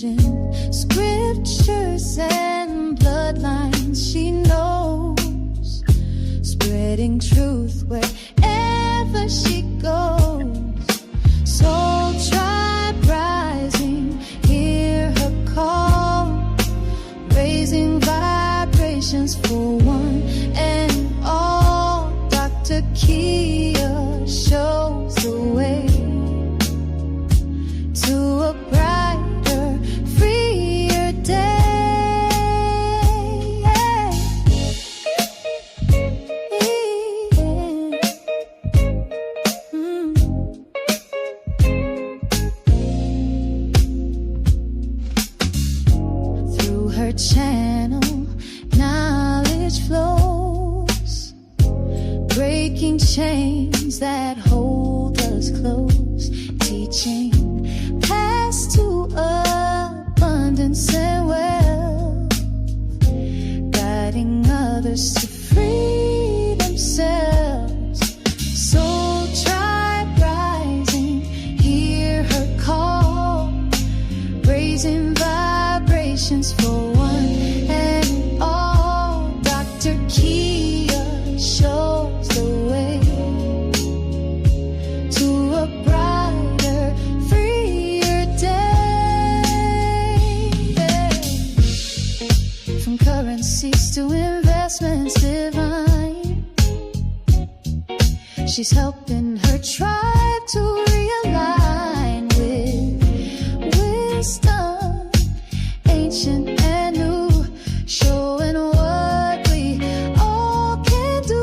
ancient scriptures and bloodlines she knows, spreading truth wherever she goes. Soul tribe rising, hear her call, raising vibrations for one and all. Dr. Kia shows the way to a brighter, freer day. Through her channel, knowledge flows, breaking chains that hold us close, teaching paths to abundance and wealth, guiding others to free themselves. Soul tribe rising, hear her call, raising vibrations for one and all. Dr. Kia shows the way to a brighter, freer day. From currencies to investments divine, she's helping her tribe to realign with wisdom, ancient and new, showing what we all can do.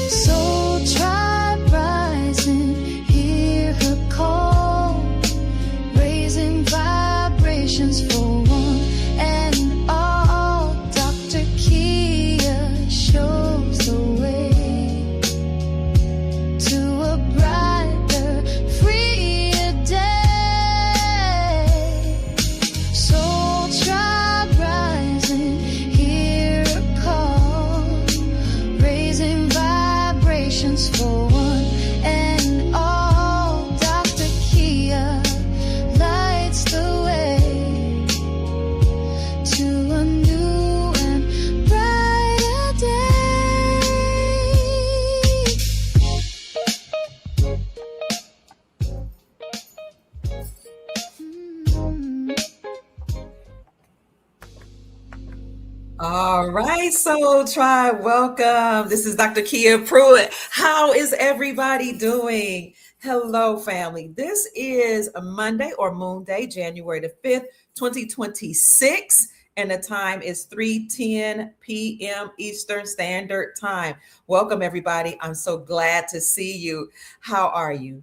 Soul tribe rising, hear her call, raising vibrations for one and all. Dr. Kia shows the way to a brighter, freer day. Soul tribe rising, hear her call, raising vibrations for one and all. Dr. Kia lights the way to a new and brighter day. All right, Soul Tribe, welcome. This is Dr. Kia Pruitt. How is everybody doing? Hello, family. This is a Monday or Moon Day, January the 5th, 2026, and the time is 3:10 p.m. Eastern Standard Time. Welcome, everybody. I'm so glad to see you. How are you?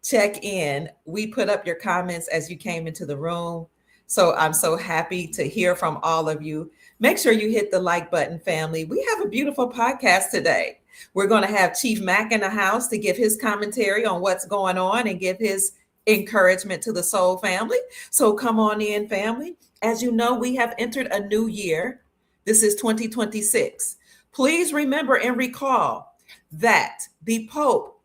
Check in. We put up your comments as you came into the room, so I'm so happy to hear from all of you. Make sure you hit the like button, family. We have a beautiful podcast today. We're going to have Chief Mack in the house to give his commentary on what's going on and give his encouragement to the Soul family. So come on in, family. As you know, we have entered a new year. This is 2026. Please remember and recall that the Pope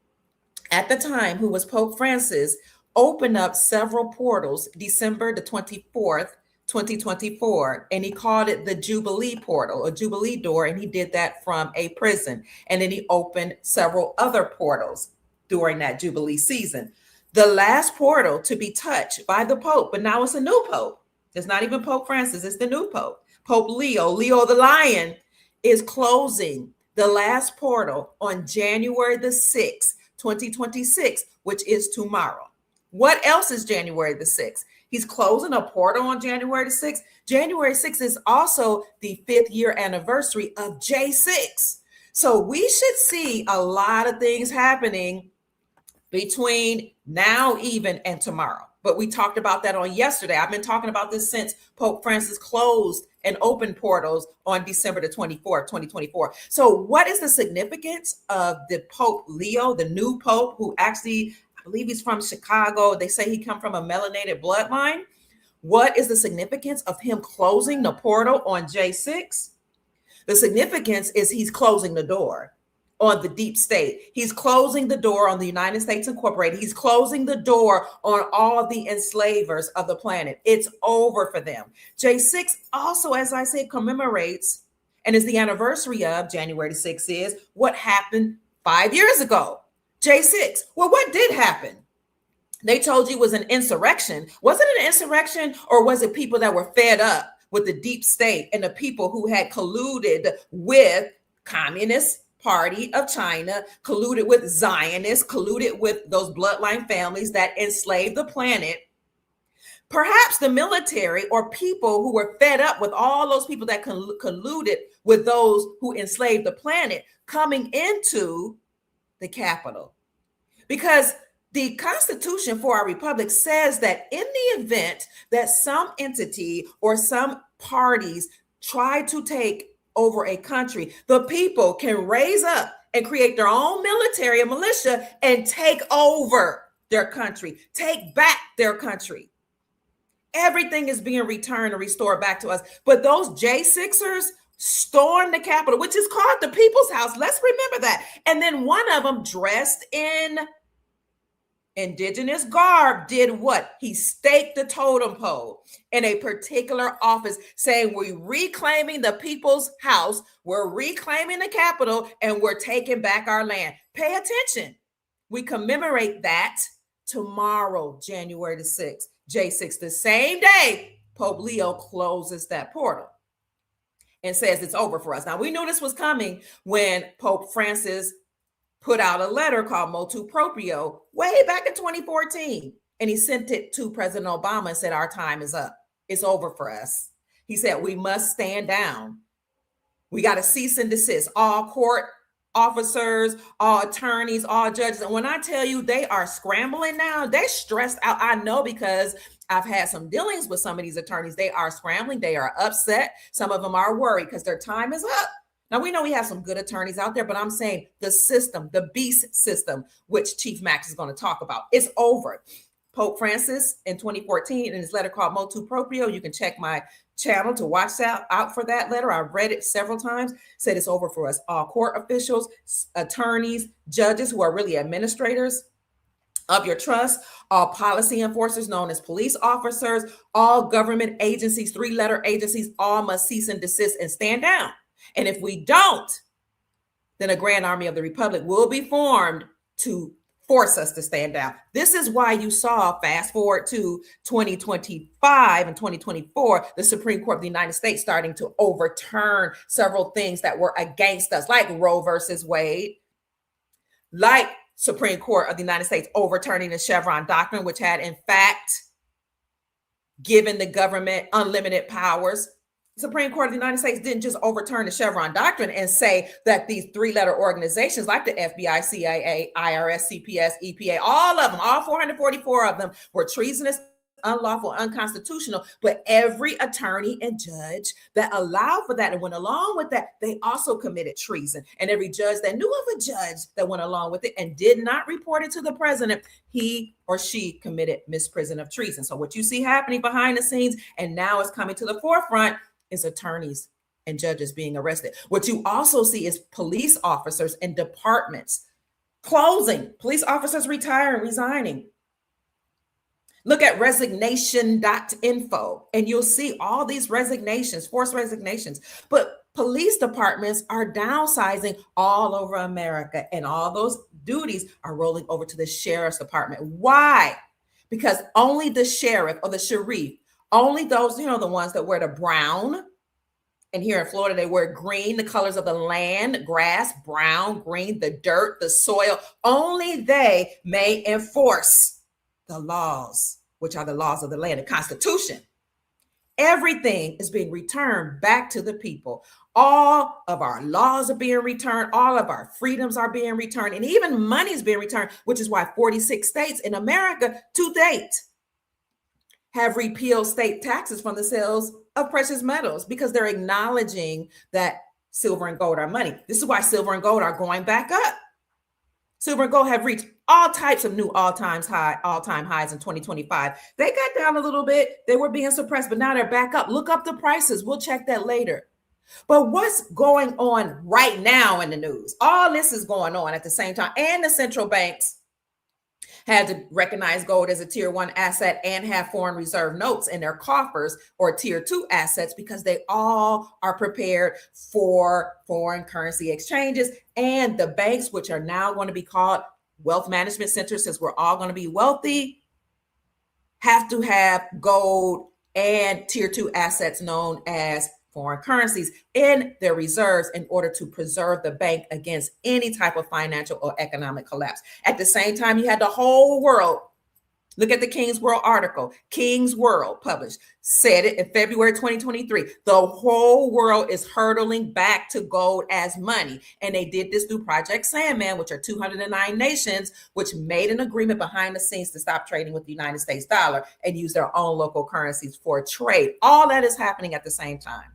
at the time, who was Pope Francis, opened up several portals December the 24th, 2024, and he called it the Jubilee portal, a Jubilee door, and he did that from a prison. And then he opened several other portals during that Jubilee season. The last portal to be touched by the Pope, but now it's a new Pope. It's not even Pope Francis, it's the new Pope. Pope Leo the Lion, is closing the last portal on January the 6th, 2026, which is tomorrow. What else is January the 6th? He's closing a portal on January the 6th. January 6th is also the 5th year anniversary of J6. So we should see a lot of things happening between now even and tomorrow. But we talked about that on yesterday. I've been talking about this since Pope Francis closed and opened portals on December the 24th, 2024. So what is the significance of the Pope Leo, the new Pope, who actually, I believe he's from Chicago. They say he come from a melanated bloodline. What is the significance of him closing the portal on J6? The significance is he's closing the door on the deep state. He's closing the door on the United States Incorporated. He's closing the door on all the enslavers of the planet. It's over for them. J6 also, as I said, commemorates, and is the anniversary of January the 6th is what happened 5 years ago. J6. Well, what did happen? They told you it was an insurrection. Was it an insurrection, or was it people that were fed up with the deep state and the people who had colluded with Communist Party of China, colluded with Zionists, colluded with those bloodline families that enslaved the planet? Perhaps the military or people who were fed up with all those people that colluded with those who enslaved the planet coming into the Capitol. Because the Constitution for our republic says that in the event that some entity or some parties try to take over a country, the people can raise up and create their own military and militia and take over their country, take back their country. Everything is being returned and restored back to us. But those J6ers stormed the Capitol, which is called the People's House. Let's remember that. And then one of them, dressed in indigenous garb, did what? He staked the totem pole in a particular office, saying, we're reclaiming the people's house, we're reclaiming the Capitol, and we're taking back our land. Pay attention. We commemorate that tomorrow, January the 6th, J6, the same day Pope Leo closes that portal and says it's over for us. Now, we knew this was coming when Pope Francis put out a letter called Motu Proprio way back in 2014. And he sent it to President Obama and said, our time is up. It's over for us. He said, we must stand down. We got to cease and desist. All court officers, all attorneys, all judges. And when I tell you they are scrambling now, they're stressed out. I know, because I've had some dealings with some of these attorneys. They are scrambling. They are upset. Some of them are worried because their time is up. Now, we know we have some good attorneys out there, but I'm saying the system, the beast system, which Chief Max is going to talk about, is over. Pope Francis in 2014, in his letter called Motu Proprio, you can check my channel to watch out for that letter. I've read it several times, said it's over for us. All court officials, attorneys, judges who are really administrators of your trust, all policy enforcers known as police officers, all government agencies, 3-letter agencies, all must cease and desist and stand down. And if we don't, then a Grand Army of the Republic will be formed to force us to stand down. This is why you saw, fast forward to 2025 and 2024, the Supreme Court of the United States starting to overturn several things that were against us, like Roe versus Wade, like Supreme Court of the United States overturning the Chevron doctrine, which had in fact given the government unlimited powers. Supreme Court of the United States didn't just overturn the Chevron doctrine and say that these 3-letter organizations like the FBI, CIA, IRS, CPS, EPA, all of them, all 444 of them were treasonous, unlawful, unconstitutional. But every attorney and judge that allowed for that and went along with that, they also committed treason. And every judge that knew of a judge that went along with it and did not report it to the president, he or she committed misprision of treason. So what you see happening behind the scenes, and now it's coming to the forefront, is attorneys and judges being arrested. What you also see is police officers and departments closing, police officers retiring, resigning. Look at resignation.info and you'll see all these resignations, forced resignations. But police departments are downsizing all over America, and all those duties are rolling over to the sheriff's department. Why? Because only the sheriff or the sheriff, only those, the ones that wear the brown, and here in Florida, they wear green, the colors of the land, grass, brown, green, the dirt, the soil. Only they may enforce the laws, which are the laws of the land, the Constitution. Everything is being returned back to the people. All of our laws are being returned. All of our freedoms are being returned. And even money is being returned, which is why 46 states in America to date have repealed state taxes from the sales of precious metals because they're acknowledging that silver and gold are money. This is why silver and gold are going back up. Silver and gold have reached all types of new all-time highs in 2025. They got down a little bit. They were being suppressed, but now they're back up. Look up the prices. We'll check that later. But what's going on right now in the news? All this is going on at the same time. And the central banks had to recognize gold as a tier 1 asset and have foreign reserve notes in their coffers or tier 2 assets because they all are prepared for foreign currency exchanges. And the banks, which are now going to be called wealth management centers, since we're all going to be wealthy, have to have gold and tier 2 assets known as foreign currencies in their reserves in order to preserve the bank against any type of financial or economic collapse. At the same time, you had the whole world. Look at the King's World article. King's World published, said it in February 2023. The whole world is hurtling back to gold as money. And they did this through Project Sandman, which are 209 nations, which made an agreement behind the scenes to stop trading with the United States dollar and use their own local currencies for trade. All that is happening at the same time.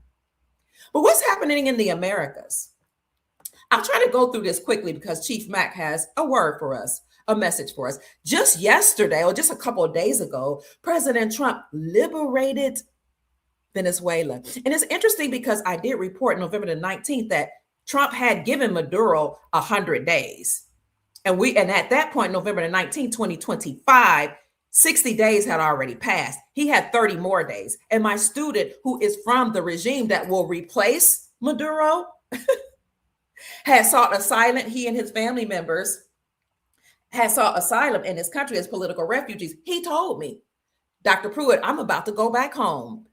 But what's happening in the Americas? I'll try to go through this quickly because Chief Mack has a word for us, a message for us. Just yesterday, or just a couple of days ago, President Trump liberated Venezuela. And it's interesting because I did report November the 19th that Trump had given Maduro 100 days. And at that point, November the 19th, 2025, 60 days had already passed. He had 30 more days. And my student, who is from the regime that will replace Maduro, had sought asylum. He and his family members had sought asylum in his country as political refugees. He told me, Dr. Pruitt, I'm about to go back home.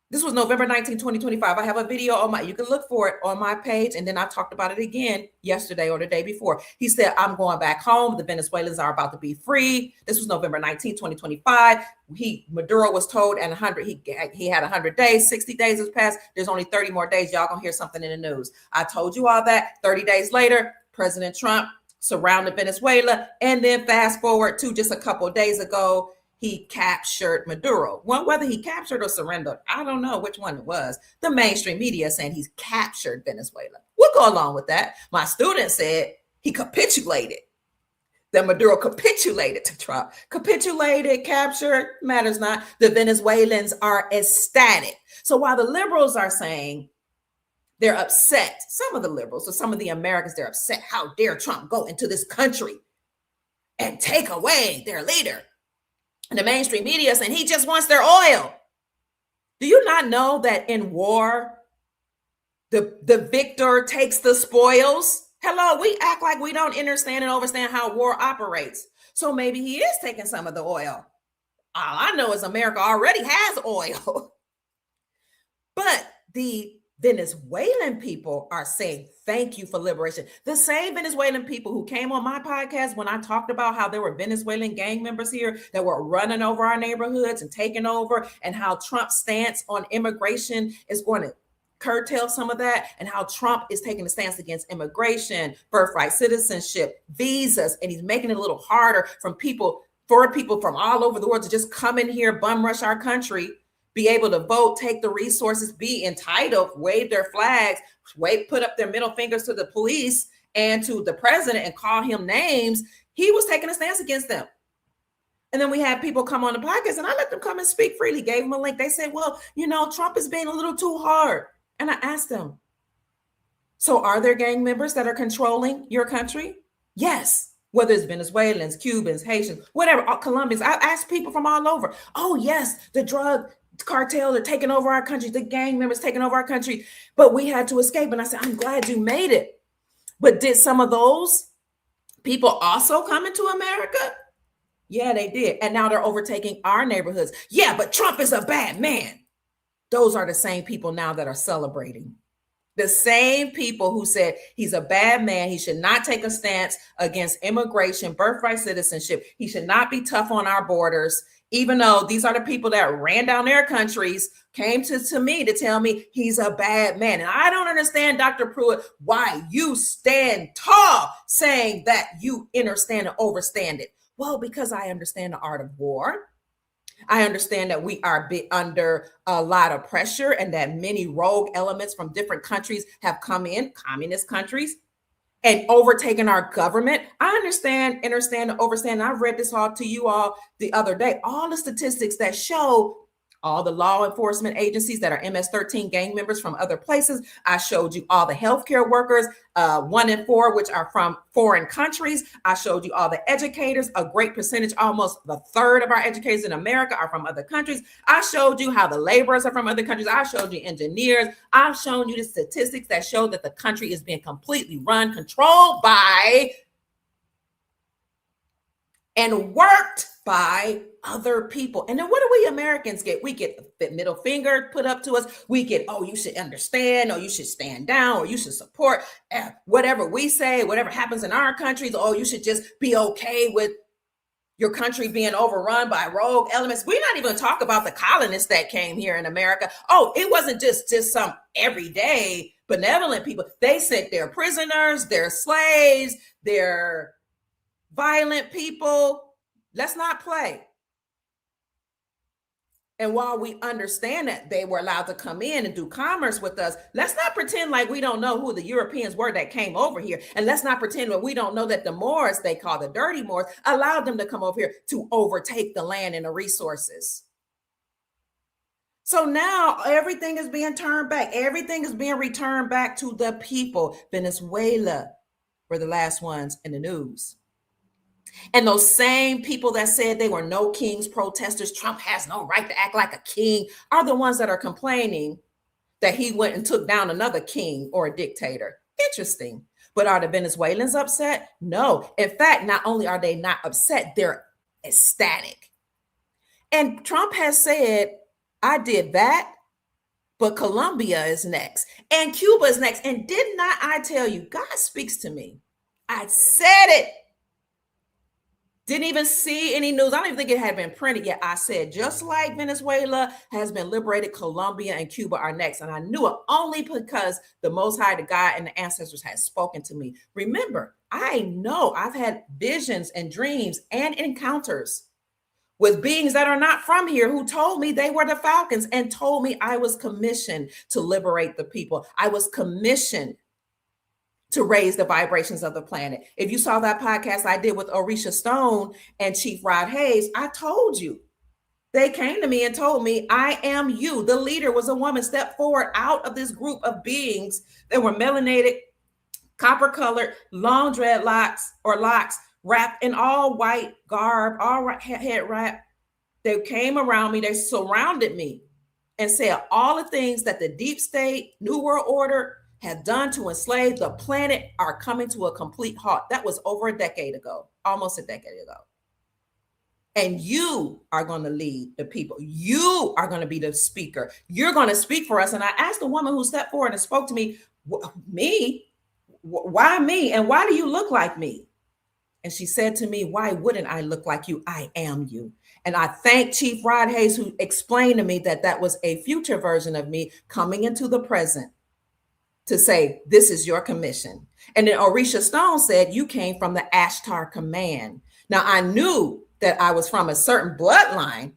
This was November 19, 2025. I have a video you can look for it on my page. And then I talked about it again yesterday or the day before. He said, I'm going back home. The Venezuelans are about to be free. This was November 19, 2025. Maduro was told and he had 100 days, 60 days has passed. There's only 30 more days. Y'all gonna hear something in the news. I told you all that. 30 days later, President Trump surrounded Venezuela. And then fast forward to just a couple of days ago, he captured Maduro. Well, whether he captured or surrendered, I don't know which one it was. The mainstream media saying he's captured Venezuela. We'll go along with that. My student said he capitulated. That Maduro capitulated to Trump. Capitulated, captured, matters not. The Venezuelans are ecstatic. So while the liberals are saying they're upset, some of the liberals or some of the Americans, they're upset. How dare Trump go into this country and take away their leader? And the mainstream media saying he just wants their oil. Do you not know that in war, the victor takes the spoils? Hello, we act like we don't understand and understand how war operates. So maybe he is taking some of the oil. All I know is America already has oil. But the Venezuelan people are saying, thank you for liberation. The same Venezuelan people who came on my podcast when I talked about how there were Venezuelan gang members here that were running over our neighborhoods and taking over, and how Trump's stance on immigration is going to curtail some of that, and how Trump is taking a stance against immigration, birthright citizenship, visas, and he's making it a little harder for people from all over the world to just come in here, bum rush our country, be able to vote, take the resources, be entitled, wave their flags, put up their middle fingers to the police and to the president and call him names. He was taking a stance against them. And then we had people come on the podcast and I let them come and speak freely, gave them a link. They said, well, Trump is being a little too hard. And I asked them, so are there gang members that are controlling your country? Yes. Whether it's Venezuelans, Cubans, Haitians, whatever, Colombians. I asked people from all over. Oh, yes, the drug cartel are taking over our country. The gang members taking over our country. But we had to escape. And I said, I'm glad you made it. But did some of those people also come into America? Yeah, they did. And now they're overtaking our neighborhoods. Yeah, but Trump is a bad man. Those are the same people now that are celebrating. The same people who said he's a bad man. He should not take a stance against immigration, birthright citizenship. He should not be tough on our borders, even though these are the people that ran down their countries, came to me to tell me he's a bad man. And I don't understand, Dr. Pruitt, why you stand tall saying that you understand and overstand it. Well, because I understand the art of war. I understand that we are under a lot of pressure and that many rogue elements from different countries have come in, communist countries, and overtaken our government. I understand, overstand. I've read this all to you all the other day. All the statistics that show all the law enforcement agencies that are MS-13 gang members from other places. I showed you all the healthcare workers, 1 in 4, which are from foreign countries. I showed you all the educators, a great percentage, almost a third of our educators in America are from other countries. I showed you how the laborers are from other countries. I showed you engineers. I've shown you the statistics that show that the country is being completely run, controlled by, and worked by other people. And then what do we Americans get? We get the middle finger put up to us. We get, oh, you should understand, or you should stand down, or you should support whatever we say, whatever happens in our countries. Oh, you should just be okay with your country being overrun by rogue elements. We're not even talk about the colonists that came here in America. Oh, it wasn't just some everyday benevolent people. They sent their prisoners, their slaves, their violent people. Let's not play. And while we understand that they were allowed to come in and do commerce with us, let's not pretend like we don't know who the Europeans were that came over here. And let's not pretend that we don't know that the Moors, they call the dirty Moors, allowed them to come over here to overtake the land and the resources. So now everything is being turned back. Everything is being returned back to the people. Venezuela were the last ones in the news. And those same people that said they were no kings protesters, Trump has no right to act like a king, are the ones that are complaining that he went and took down another king or a dictator. Interesting. But are the Venezuelans upset? No. In fact, not only are they not upset, they're ecstatic. And Trump has said, I did that, but Colombia is next and Cuba is next. And did not I tell you, God speaks to me. I said it. Didn't even see any news. I don't even think it had been printed yet. I said, just like Venezuela has been liberated, Colombia and Cuba are next. And I knew it only because the Most High, the God, and the ancestors had spoken to me. Remember, I know I've had visions and dreams and encounters with beings that are not from here who told me they were the Falcons and told me I was commissioned to liberate the people. I was commissioned to raise the vibrations of the planet. If you saw that podcast I did with Orisha Stone and Chief Rod Hayes, I told you. They came to me and told me, I am you. The leader was a woman. Step forward out of this group of beings that were melanated, copper-colored, long dreadlocks or locks, wrapped in all white garb, all head wrap. They came around me. They surrounded me and said all the things that the deep state, New World Order, had done to enslave the planet are coming to a complete halt. That was over a decade ago, almost a decade ago. And you are going to lead the people. You are going to be the speaker. You're going to speak for us. And I asked the woman who stepped forward and spoke to me, me? Why me? And why do you look like me? And she said to me, why wouldn't I look like you? I am you. And I thank Chief Rod Hayes, who explained to me that that was a future version of me coming into the present to say, this is your commission. And then Orisha Stone said, you came from the Ashtar Command. Now, I knew that I was from a certain bloodline.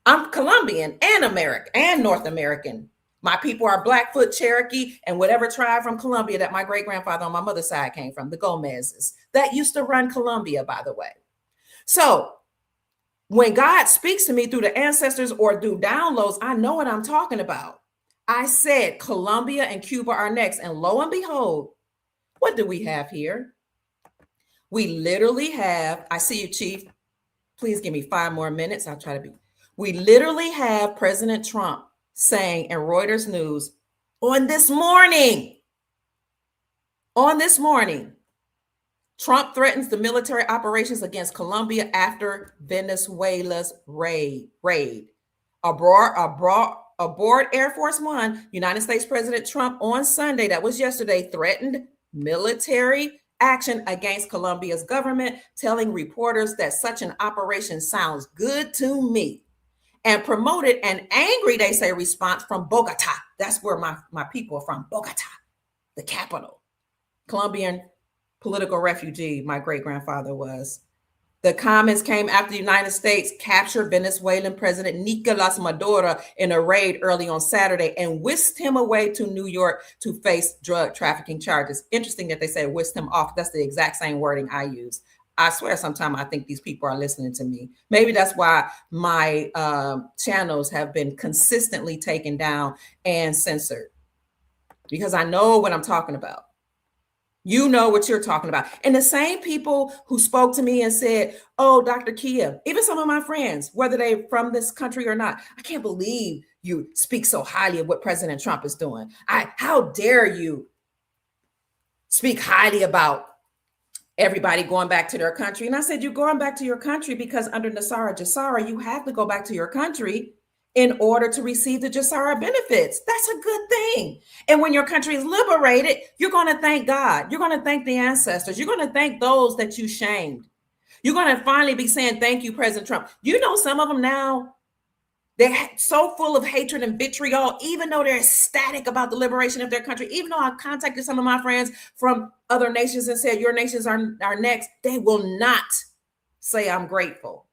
I'm Colombian and American and North American. My people are Blackfoot, Cherokee, and whatever tribe from Colombia that my great-grandfather on my mother's side came from, the Gomezes. That used to run Colombia, by the way. So when God speaks to me through the ancestors or through downloads, I know what I'm talking about. I said Colombia and Cuba are next. And lo and behold, what do we have here? We literally have, I see you, Chief. Please give me 5 more minutes. I'll try to be. We literally have President Trump saying in Reuters News on this morning, Trump threatens the military operations against Colombia after Venezuela's raid. Aboard Air Force One, United States President Trump on Sunday, that was yesterday, threatened military action against Colombia's government, telling reporters that such an operation sounds good to me, and promoted an angry, they say, response from Bogota. That's where my people are from, Bogota, the capital. Colombian political refugee, my great-grandfather was. The comments came after the United States captured Venezuelan President Nicolas Maduro in a raid early on Saturday and whisked him away to New York to face drug trafficking charges. Interesting that they say whisked him off. That's the exact same wording I use. I swear sometimes I think these people are listening to me. Maybe that's why my channels have been consistently taken down and censored, because I know what I'm talking about. You know what you're talking about. And the same people who spoke to me and said, oh, Dr. Kia, even some of my friends, whether they're from this country or not, I can't believe you speak so highly of what President Trump is doing. How dare you speak highly about everybody going back to their country? And I said, you're going back to your country because under Nasara Jassara, you have to go back to your country in order to receive the Jassara benefits. That's a good thing. And when your country is liberated, you're going to thank God. You're going to thank the ancestors. You're going to thank those that you shamed. You're going to finally be saying, thank you, President Trump. You know, some of them now, they're so full of hatred and vitriol, even though they're ecstatic about the liberation of their country. Even though I contacted some of my friends from other nations and said, your nations are next, they will not say I'm grateful.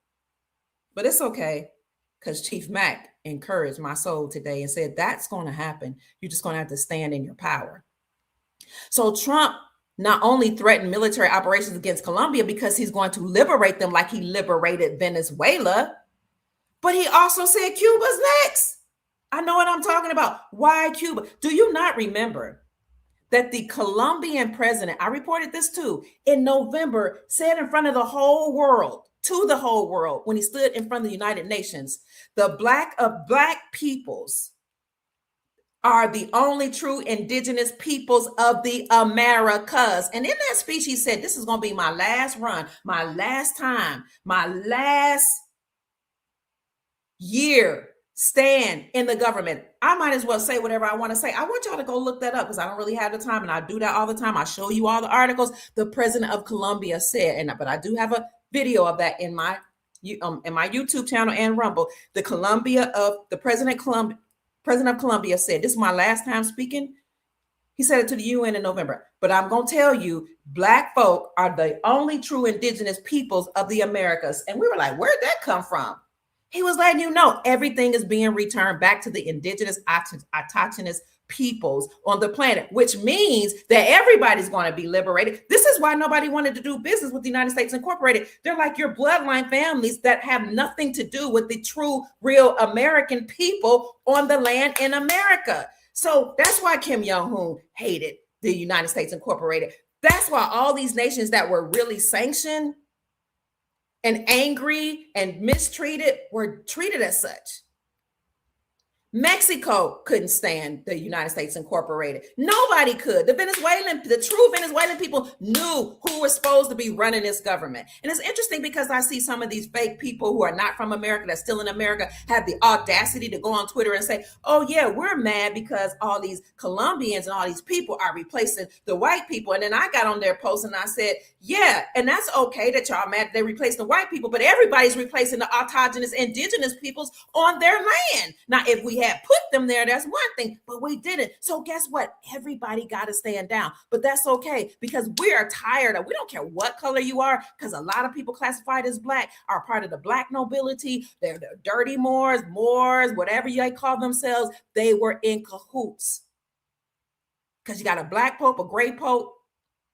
But it's okay, because Chief Mack encouraged my soul today and said, that's going to happen. You're just going to have to stand in your power. So Trump not only threatened military operations against Colombia because he's going to liberate them like he liberated Venezuela, but he also said Cuba's next. I know what I'm talking about. Why Cuba? Do you not remember that the Colombian president, I reported this too, in November, said in front of the whole world, to the whole world, when he stood in front of the United Nations, the black peoples are the only true indigenous peoples of the Americas. And in that speech, he said, this is going to be my last run, my last time, my last year stand in the government. I might as well say whatever I want to say. I want y'all to go look that up because I don't really have the time, and I do that all the time. I show you all the articles the president of Colombia said, but I do have a video of that in my YouTube channel and Rumble. The president of Colombia said, this is my last time speaking. He said it to the UN in November. But I'm going to tell you, Black folk are the only true indigenous peoples of the Americas. And we were like, where'd that come from? He was letting you know everything is being returned back to the indigenous autochthonous peoples on the planet, which means that everybody's going to be liberated. This is why nobody wanted to do business with the United States Incorporated. They're like your bloodline families that have nothing to do with the true, real American people on the land in America. So that's why Kim Jong-un hated the United States Incorporated. That's why all these nations that were really sanctioned and angry and mistreated were treated as such. Mexico couldn't stand the United States Incorporated. Nobody could. The true Venezuelan people knew who was supposed to be running this government. And it's interesting because I see some of these fake people who are not from America, that's still in America, have the audacity to go on Twitter and say, oh yeah, we're mad because all these Colombians and all these people are replacing the white people. And then I got on their post and I said, yeah, and that's okay that y'all mad they replaced the white people, but everybody's replacing the autochthonous indigenous peoples on their land. Now, if we had put them there, that's one thing, but we didn't. So guess what? Everybody got to stand down, but that's okay because we are tired of, we don't care what color you are, because a lot of people classified as Black are part of the Black nobility. They're the dirty Moors, whatever you call themselves. They were in cahoots because you got a Black Pope, a gray Pope,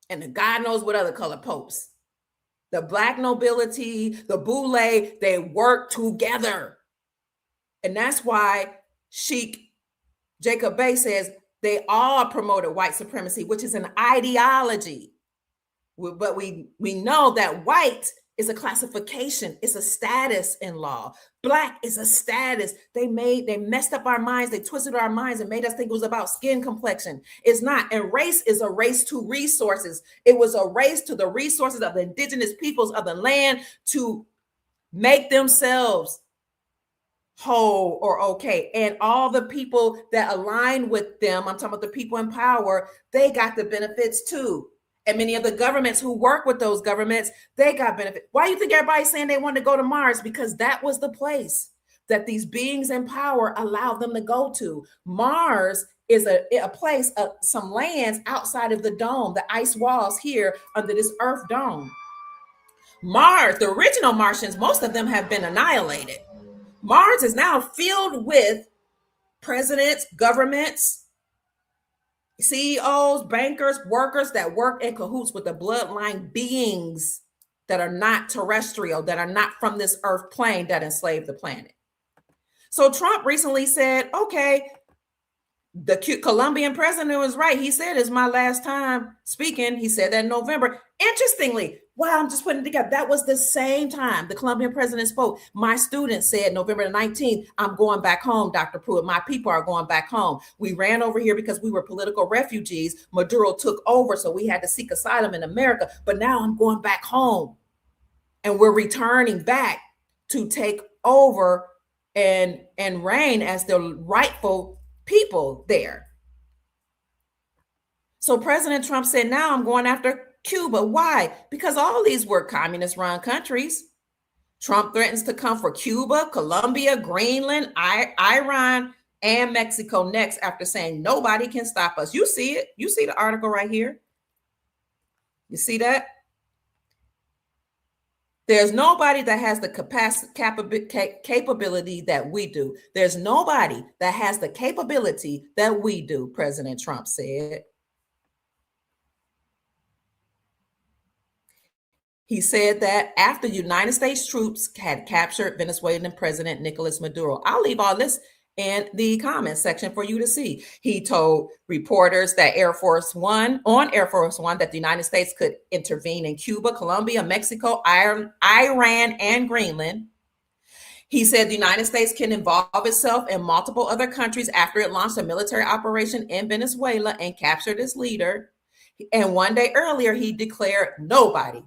and the God knows what other color popes. The Black nobility, the Boule, they work together. And that's why Sheikh Jacob Bey says they all promoted white supremacy, which is an ideology. But we know that white is a classification. It's a status in law. Black is a status. They messed up our minds. They twisted our minds and made us think it was about skin complexion. It's not. And race is a race to resources. It was a race to the resources of the indigenous peoples of the land to make themselves whole or okay. And all the people that align with them, I'm talking about the people in power, they got the benefits too. And many of the governments who work with those governments, they got benefit. Why do you think everybody's saying they wanted to go to Mars? Because that was the place that these beings in power allowed them to go to. Mars is a place of some lands outside of the dome, the ice walls here under this Earth dome. Mars, the original Martians, most of them have been annihilated. Mars is now filled with presidents, governments, CEOs, bankers, workers that work in cahoots with the bloodline beings that are not terrestrial, that are not from this earth plane that enslaved the planet. So Trump recently said, okay, the Colombian president was right. He said it's my last time speaking. He said that in November. Interestingly, wow, I'm just putting it together. That was the same time the Colombian president spoke. My student said November the 19th, I'm going back home, Dr. Pruitt. My people are going back home. We ran over here because we were political refugees. Maduro took over, so we had to seek asylum in America. But now I'm going back home. And we're returning back to take over and reign as the rightful people there. So President Trump said, now I'm going after Cuba. Why? Because all these were communist run countries. Trump threatens to come for Cuba, Colombia, Greenland, Iran, and Mexico next after saying nobody can stop us. You see it. You see the article right here. You see that? There's nobody that has the capability that we do. There's nobody that has the capability that we do, President Trump said. He said that after United States troops had captured Venezuelan President Nicolas Maduro. I'll leave all this in the comment section for you to see. He told reporters that Air Force One, that the United States could intervene in Cuba, Colombia, Mexico, Iran, and Greenland. He said the United States can involve itself in multiple other countries after it launched a military operation in Venezuela and captured its leader. And one day earlier, he declared nobody.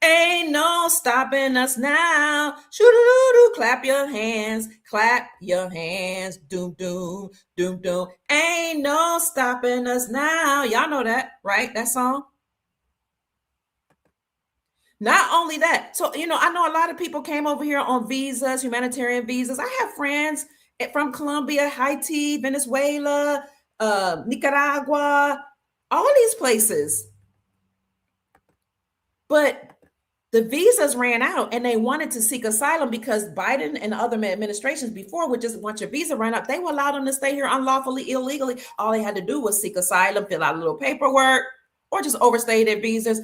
Ain't no stopping us now. Shoo-doo-doo-doo. Clap your hands. Clap your hands. Doom, doom, doom, doom. Ain't no stopping us now. Y'all know that, right? That song? Not only that. So, I know a lot of people came over here on visas, humanitarian visas. I have friends from Colombia, Haiti, Venezuela, Nicaragua, all these places. But the visas ran out and they wanted to seek asylum because Biden and other administrations before would just want your visa run up. They would allow them to stay here unlawfully, illegally. All they had to do was seek asylum, fill out a little paperwork, or just overstay their visas,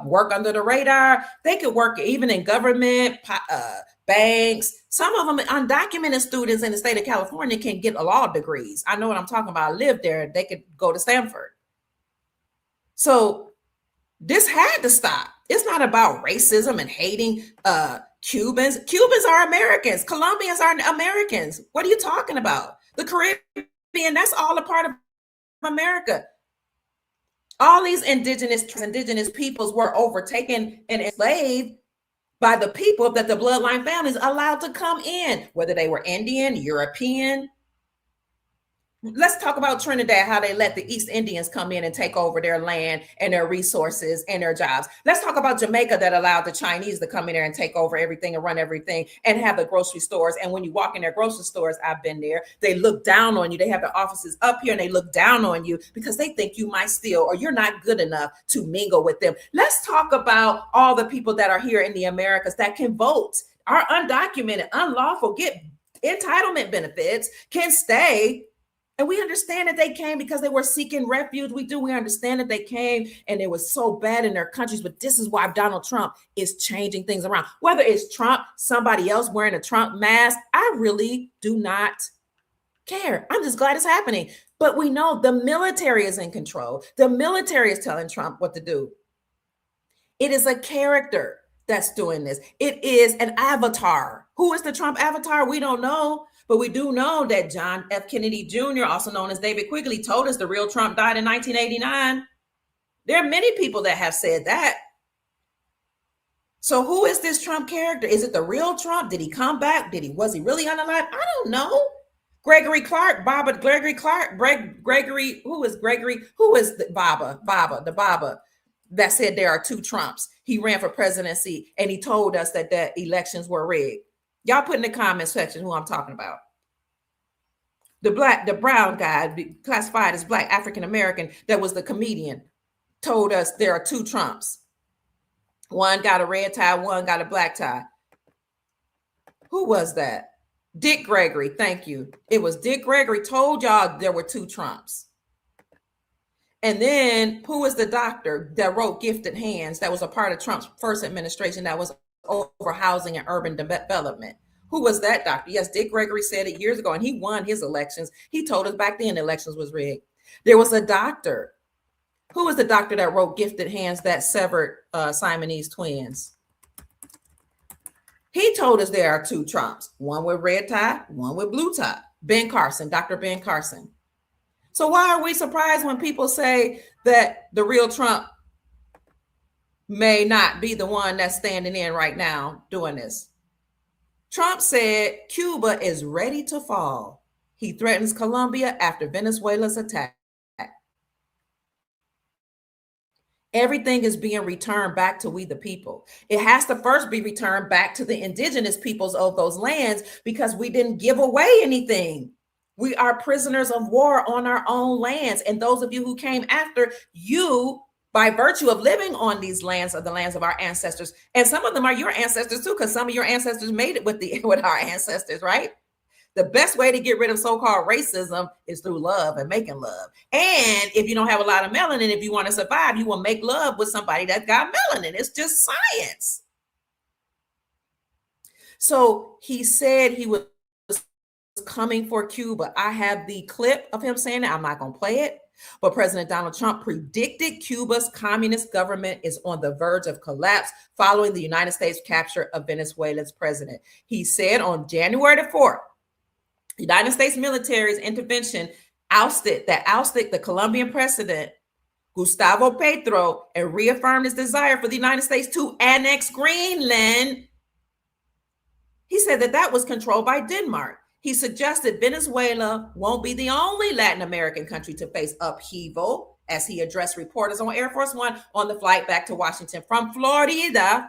work under the radar. They could work even in government, banks. Some of them undocumented students in the state of California can get law degrees. I know what I'm talking about. I lived there. They could go to Stanford. So this had to stop. It's not about racism and hating Cubans. Cubans are Americans. Colombians are Americans. What are you talking about? The Caribbean, that's all a part of America. All these indigenous peoples were overtaken and enslaved by the people that the bloodline families allowed to come in, whether they were Indian, European. Let's talk about Trinidad, how they let the East Indians come in and take over their land and their resources and their jobs. Let's talk about Jamaica that allowed the Chinese to come in there and take over everything and run everything and have the grocery stores. And when you walk in their grocery stores, I've been there, they look down on you. They have the offices up here and they look down on you because they think you might steal or you're not good enough to mingle with them. Let's talk about all the people that are here in the Americas that can vote, are undocumented, unlawful, get entitlement benefits, can stay. And we understand that they came because they were seeking refuge. We understand that they came and it was so bad in their countries. But this is why Donald Trump is changing things around. Whether it's Trump, somebody else wearing a Trump mask, I really do not care. I'm just glad it's happening. But we know the military is in control. The military is telling Trump what to do. It is a character that's doing this. It is an avatar. Who is the Trump avatar? We don't know. But we do know that John F. Kennedy Jr., also known as David Quigley, told us the real Trump died in 1989. There are many people that have said that. So who is this Trump character? Is it the real Trump? Did he come back? Was he really unalive? I don't know. Gregory Clark, Gregory, who is Gregory? Who is the Baba that said there are two Trumps? He ran for presidency and he told us that the elections were rigged. Y'all put in the comment section who I'm talking about. The brown guy classified as Black African American that was the comedian told us there are two Trumps. One got a red tie, one got a black tie. Who was that? Dick Gregory. Thank you. It was Dick Gregory told y'all there were two Trumps. And then who was the doctor that wrote Gifted Hands that was a part of Trump's first administration that was over housing and urban development? Who was that doctor? Yes, Dick Gregory said it years ago, and he won his elections. He told us back then the elections was rigged. There was a doctor. Who was the doctor that wrote Gifted Hands that severed Siamese twins? He told us there are two Trumps, one with red tie, one with blue tie. Ben Carson, Dr. Ben Carson. So why are we surprised when people say that the real Trump may not be the one that's standing in right now doing this? Trump said Cuba is ready to fall. He threatens Colombia after Venezuela's attack. Everything is being returned back to we the people. It has to first be returned back to the indigenous peoples of those lands because we didn't give away anything. We are prisoners of war on our own lands. And those of you who came after you, by virtue of living on these lands, are the lands of our ancestors. And some of them are your ancestors too, because some of your ancestors made it with our ancestors, right? The best way to get rid of so-called racism is through love and making love. And if you don't have a lot of melanin, if you want to survive, you will make love with somebody that got melanin. It's just science. So he said he was coming for Cuba. I have the clip of him saying that. I'm not going to play it. But President Donald Trump predicted Cuba's communist government is on the verge of collapse following the United States capture of Venezuela's president. He said on January the 4th, the United States military's intervention ousted the Colombian president, Gustavo Petro, and reaffirmed his desire for the United States to annex Greenland. He said that was controlled by Denmark. He suggested Venezuela won't be the only Latin American country to face upheaval as he addressed reporters on Air Force One on the flight back to Washington from Florida,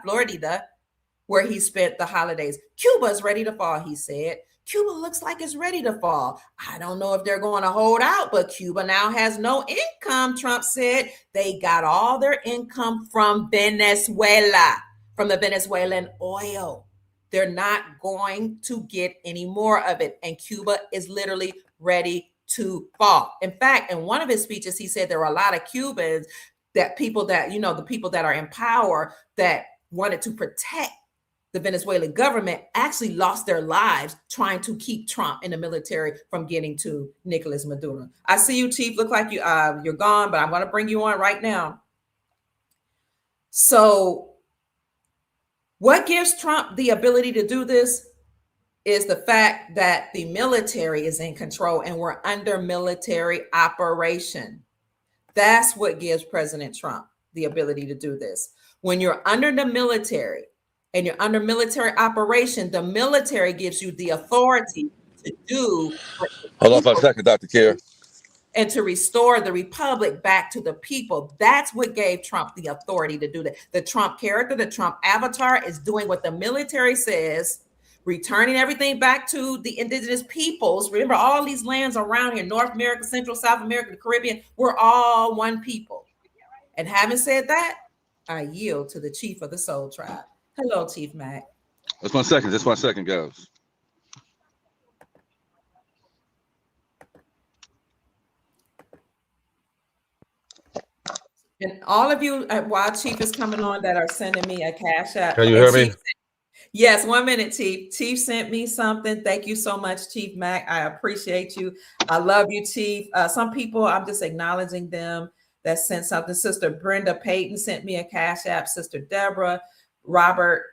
where he spent the holidays. Cuba's ready to fall, he said. Cuba looks like it's ready to fall. I don't know if they're going to hold out, but Cuba now has no income, Trump said. They got all their income from Venezuela, from the Venezuelan oil. They're not going to get any more of it. And Cuba is literally ready to fall. In fact, in one of his speeches, he said there were a lot of Cubans, that people that, the people that are in power that wanted to protect the Venezuelan government actually lost their lives trying to keep Trump and the military from getting to Nicolas Maduro. I see you, Chief. Look like you're gone, but I'm going to bring you on right now. So what gives Trump the ability to do this is the fact that the military is in control and we're under military operation. That's what gives President Trump the ability to do this. When you're under the military and you're under military operation, the military gives you the authority to do. Hold on for a second, Dr. Kier. And to restore the republic back to the people. That's what gave Trump the authority to do that. The Trump character, the Trump avatar is doing what the military says, returning everything back to the indigenous peoples. Remember, all these lands around here, North America, Central, South America, the Caribbean, we're all one people. And having said that, I yield to the chief of the Soul Tribe. Hello, Chief Mac. Just 1 second. Just 1 second, guys. And all of you, while Chief is coming on, that are sending me a cash app. Can you hear me? Yes, 1 minute, Chief. Chief sent me something. Thank you so much, Chief Mac. I appreciate you. I love you, Chief. Some people, I'm just acknowledging them that sent something. Sister Brenda Payton sent me a cash app. Sister Deborah, Robert,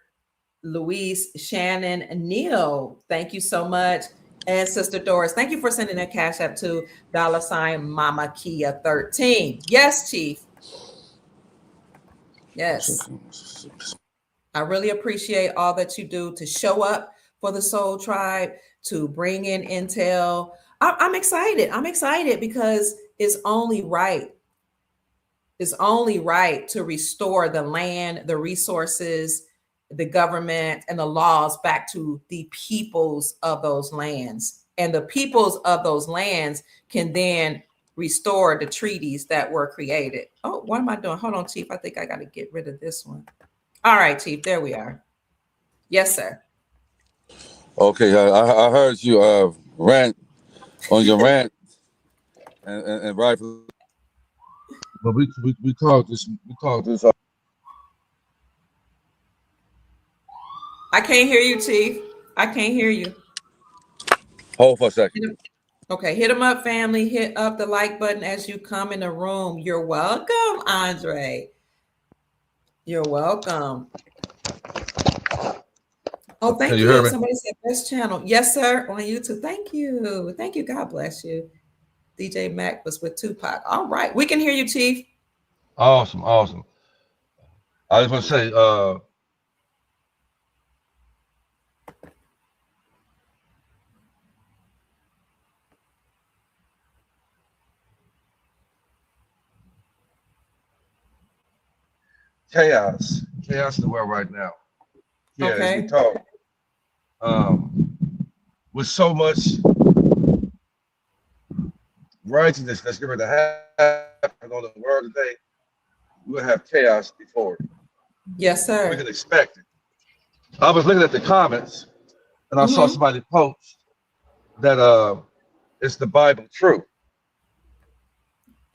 Luis, Shannon, and Neil. Thank you so much. And Sister Doris, thank you for sending a cash app to $ Mama Kia 13. Yes, Chief. Yes. I really appreciate all that you do to show up for the Soul Tribe, to bring in intel. I'm excited. I'm excited because it's only right. It's only right to restore the land, the resources, the government, and the laws back to the peoples of those lands. And the peoples of those lands can then restore the treaties that were created. Oh, what am I doing? Hold on, Chief. I think I got to get rid of this one. All right, Chief. There we are. Yes, sir. Okay, I heard you rant on your rant and rightfully, but we called this. I can't hear you, Chief. I can't hear you. Hold for a second. Hit 'em- Okay, hit them up, family. Hit up the like button as you come in the room. You're welcome, Andre. You're welcome. Oh, Can thank you hear you. me? Somebody said best channel. Yes, sir, on YouTube. Thank you. Thank you. God bless you. DJ Mac was with Tupac. All right. We can hear you, Chief. Awesome. I just want to say, chaos in the world right now. Yeah, as we Okay. talk, with so much righteousness that's going to happen on the world today, we'll have chaos before. Yes, We sir. can expect it. I was looking at the comments and I saw Mm-hmm. somebody post that it's the Bible true.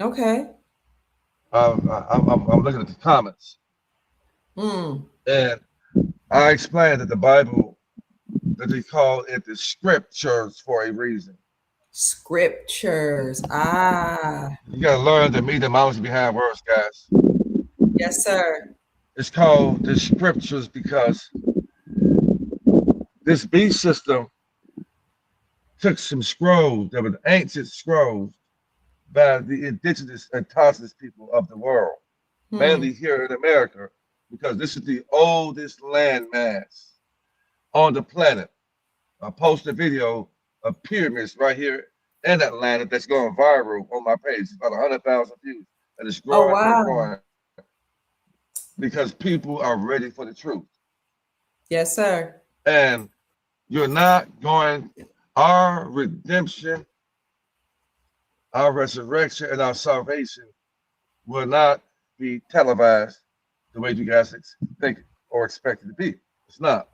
Okay. I'm looking at the comments Mm. and I explained that the Bible, that they call it the scriptures for a reason. Scriptures. Ah. You got to learn to meet the mountains behind words, guys. Yes, sir. It's called the scriptures because this beast system took some scrolls that were ancient scrolls by the indigenous and indigenous people of the world, Hmm. mainly here in America, because this is the oldest landmass on the planet. I posted a video of pyramids right here in Atlanta that's going viral on my page. It's about 100,000 views, and it's Oh, growing and wow. growing because people are ready for the truth. Yes, sir. And you're not going, our redemption, our resurrection, and our salvation will not be televised the way you guys think or expect it to be. It's not.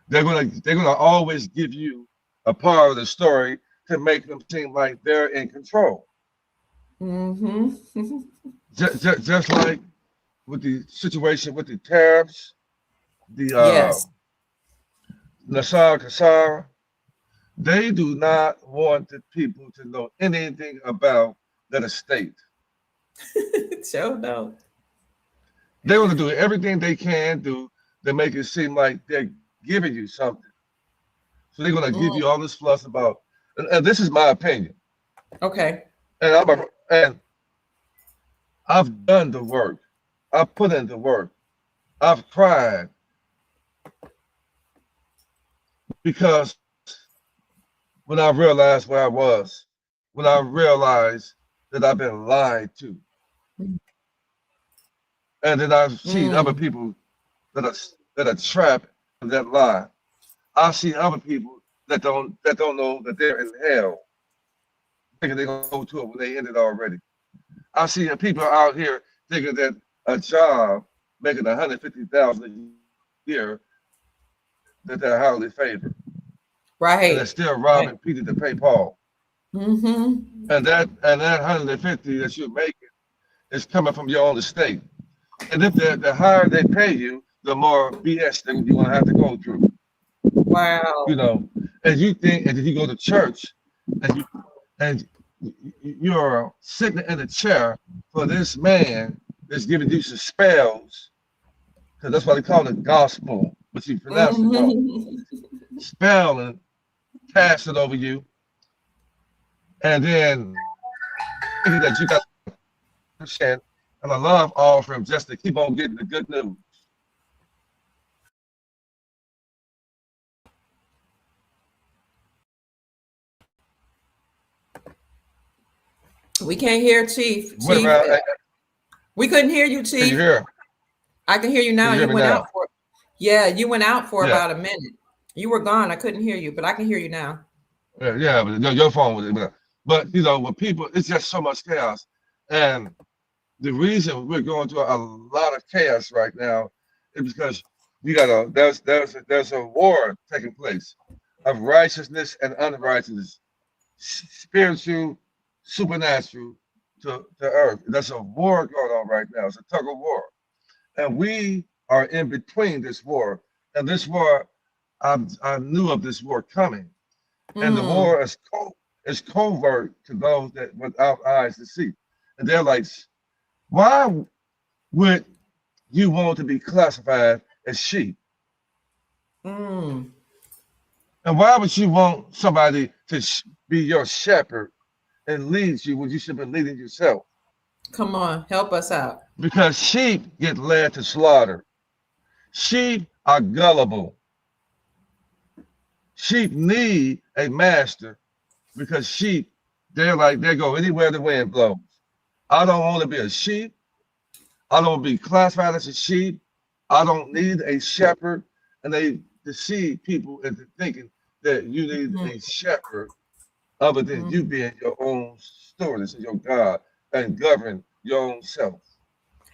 They're gonna always give you a part of the story to make them seem like they're in control. Mm-hmm. Just like with the situation with the tariffs, the Yes. Nassar Kassar, they do not want the people to know anything about that estate. Show no. They want to do everything they can do to make it seem like they're giving you something. So they're going to give Mm. you all this fluff about, and this is my opinion. Okay. And I've done the work. I've put in the work. I've cried because when I realized where I was, when I realized that I've been lied to, and then I've seen other Mm. people that are trapped in that lie. I see other people that don't know that they're in hell, thinking they're gonna go to it when they ended already. I see people out here thinking that a job making 150,000 a year that they're highly favored, and they're Right. still Right. robbing Peter to pay Paul. Mm-hmm. And that 150 that you're making is coming from your own estate. And if the higher they pay you, the more BS that you're gonna have to go through. You Wow. know, and you think, and if you go to church, and you're sitting in a chair for this man that's giving you some spells, because that's why they call it gospel, but you pronounce it wrong. Mm-hmm. Spelling, cast it over you, and then thinking that you got percent and a love offering just to keep on getting the good news. We can't hear Chief. What Chief, about? we couldn't hear you, Can you Chief. hear? I can hear you Can now. you hear You me went now? out for, yeah, you went out for Yeah, about a minute. You were gone. I couldn't hear you, but I can hear you now. yeah. But your phone was. But you know, with people, it's just so much chaos, and the reason we're going through a lot of chaos right now It's because you got a there's a war taking place of righteousness and unrighteousness, spiritual, supernatural to earth. There's a war going on right now. It's a tug of war, and we are in between this war. And this war, I knew of this war coming, and the Mm, war is covert to those that without eyes to see, and they're like, why would you want to be classified as sheep? mm. And why would you want somebody to be your shepherd and lead you when you should be leading yourself? Come on, help us out. Because sheep get led to slaughter. Sheep are gullible. Sheep need a master because sheep, they go anywhere the wind blows. I don't want to be a sheep. I don't want to be classified as a sheep. I don't need a shepherd. And they deceive people into thinking that you need Mm, a shepherd other than you mm. being your own stewardess and your God and govern your own self.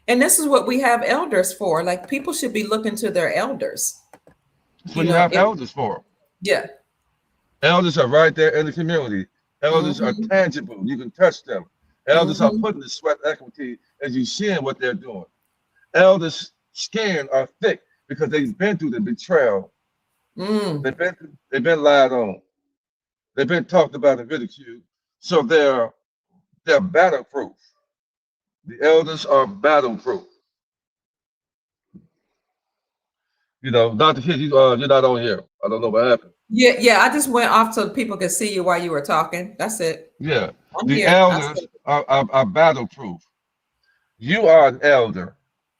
And this is what we have elders for. Like people should be looking to their elders. That's You what you know, have if elders for. yeah. Elders are right there in the community. Elders are Mm-hmm. tangible. You can touch them. Elders are Mm-hmm. putting the sweat equity as you seeing what they're doing. Elders' skin are thick because they've been through the betrayal. Mm. They've been lied on. They've been talked about and ridiculed. So they're battle proof. The elders are battle proof. You know, Dr. Kid, you're not on here. I don't know what happened. Yeah, yeah. I just went off so people could see you while you were talking. That's it. Yeah. I'm The here. I elders said, are battle proof. You are an elder.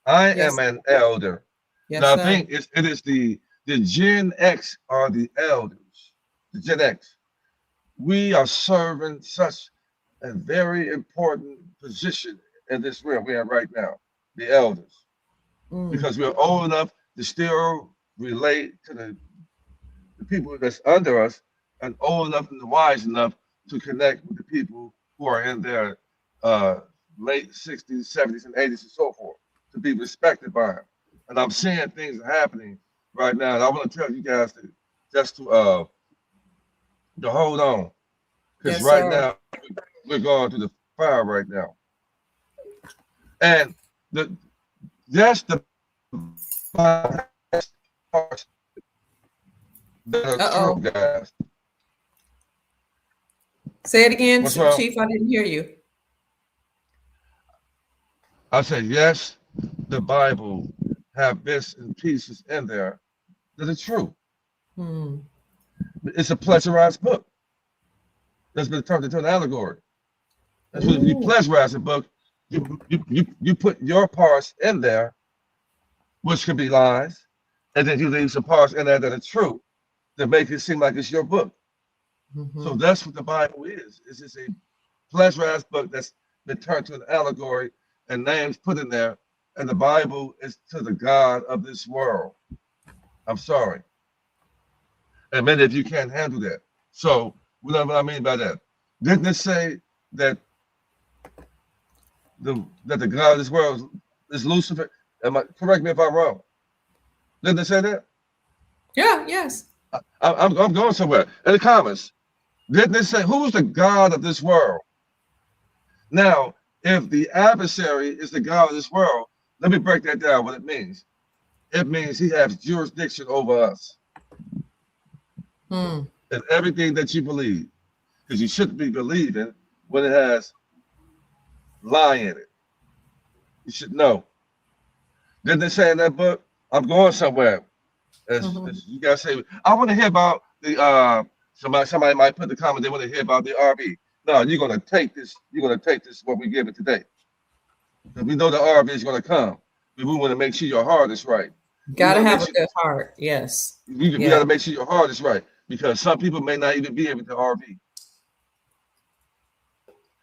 I am yes, an elder. yes, Now I sir. think it is the Gen X are the elders. The Gen X. We are serving such a very important position in this realm we are right now, the elders, Mm, because we're old enough to still relate to the people that's under us and old enough and wise enough to connect with the people who are in their uh, late 60s, 70s, and 80s, and so forth, to be respected by them. And I'm seeing things are happening right now. And I want to tell you guys to just to hold on, because yes, right sir. now we're going through the fire right now. And the that's the parts that are true, Uh-oh. guys. Say it again, What's wrong? Chief. I didn't hear you. I said, yes, the Bible have bits and pieces in there that are true. Hmm. It's a pleasurized book that's been turned into an allegory. That's what if you Ooh. pleasurize a book, you put your parts in there, which could be lies, and then you leave some parts in there that are true to make it seem like it's your book. So Mm-hmm. that's what the Bible is. It's just a pleasurized book that's been turned to an allegory and names put in there. And the Bible is to the God of this world. I'm sorry. And many of you can't handle that. So what I mean by that? Didn't it say that the God of this world is Lucifer? Correct me if I'm wrong. Didn't it say that? Yeah, yes. I'm going somewhere. In the comments, didn't it say who's the God of this world? Now, if the adversary is the God of this world, let me break that down. What it means? It means he has jurisdiction over us Hmm. and everything that you believe, because you shouldn't be believing when it has lie in it. You should know. Didn't they say in that book? I'm going somewhere. Mm-hmm. As you guys say, I want to hear about the somebody might put in the comment they want to hear about the RV. No, you're gonna take this. You're gonna take this what we give it today. Because we know the RV is gonna come. But we want to make sure your heart is right. We Gotta want to make have a sure good heart. Yes. we got Yeah. to make sure your heart is right because some people may not even be able to RV.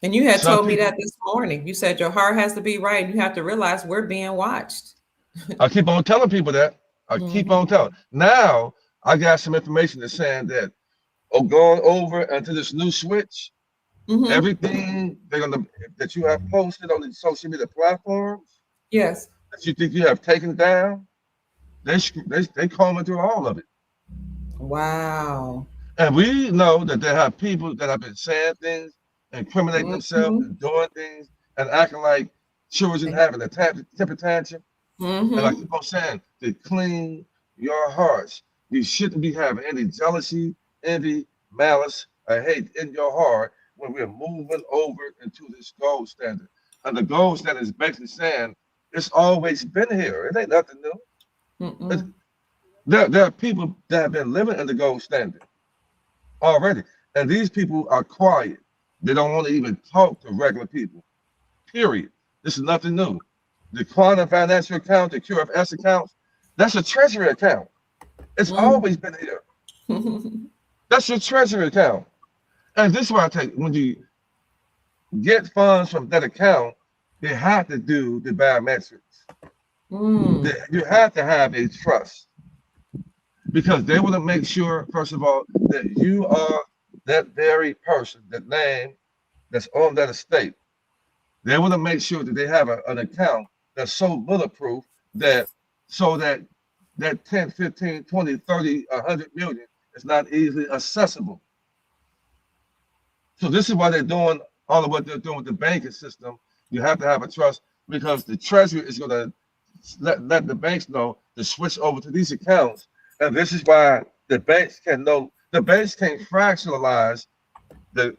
And you had Some told me that people, this morning. You said your heart has to be right. And you have to realize we're being watched. I keep on telling people that. I keep on Mm-hmm. telling. Now I got some information that's saying that going over into this new switch, Mm-hmm. everything they're gonna that you have posted on the social media platforms Yes. that you think you have taken down, They combing through all of it. Wow. And we know that there have people that have been saying things, incriminating themselves, Mm-hmm. and doing things, and acting like children having a temper tantrum. And I Mm-hmm. keep on saying, to clean your hearts. You shouldn't be having any jealousy, envy, malice, or hate in your heart when we're moving over into this gold standard. And the gold standard is basically saying it's always been here. It ain't nothing new. It's, Mm-mm. there are people that have been living in the gold standard already. And these people are quiet. They don't want to even talk to regular people, period. This is nothing new. The quantum financial account, the QFS accounts, that's a treasury account. It's always been here. Mm. That's your treasury account. And this is what I take when you get funds from that account, they have to do the biometrics. Mm. You have to have a trust because they want to make sure, first of all, that you are that very person, that name that's on that estate. They want to make sure that they have an account that's so bulletproof that so that that 10, 15, 20, 30, 100 million is not easily accessible. So this is why they're doing all of what they're doing with the banking system. You have to have a trust because the treasury is going to let the banks know to switch over to these accounts. And this is why the banks can fractionalize the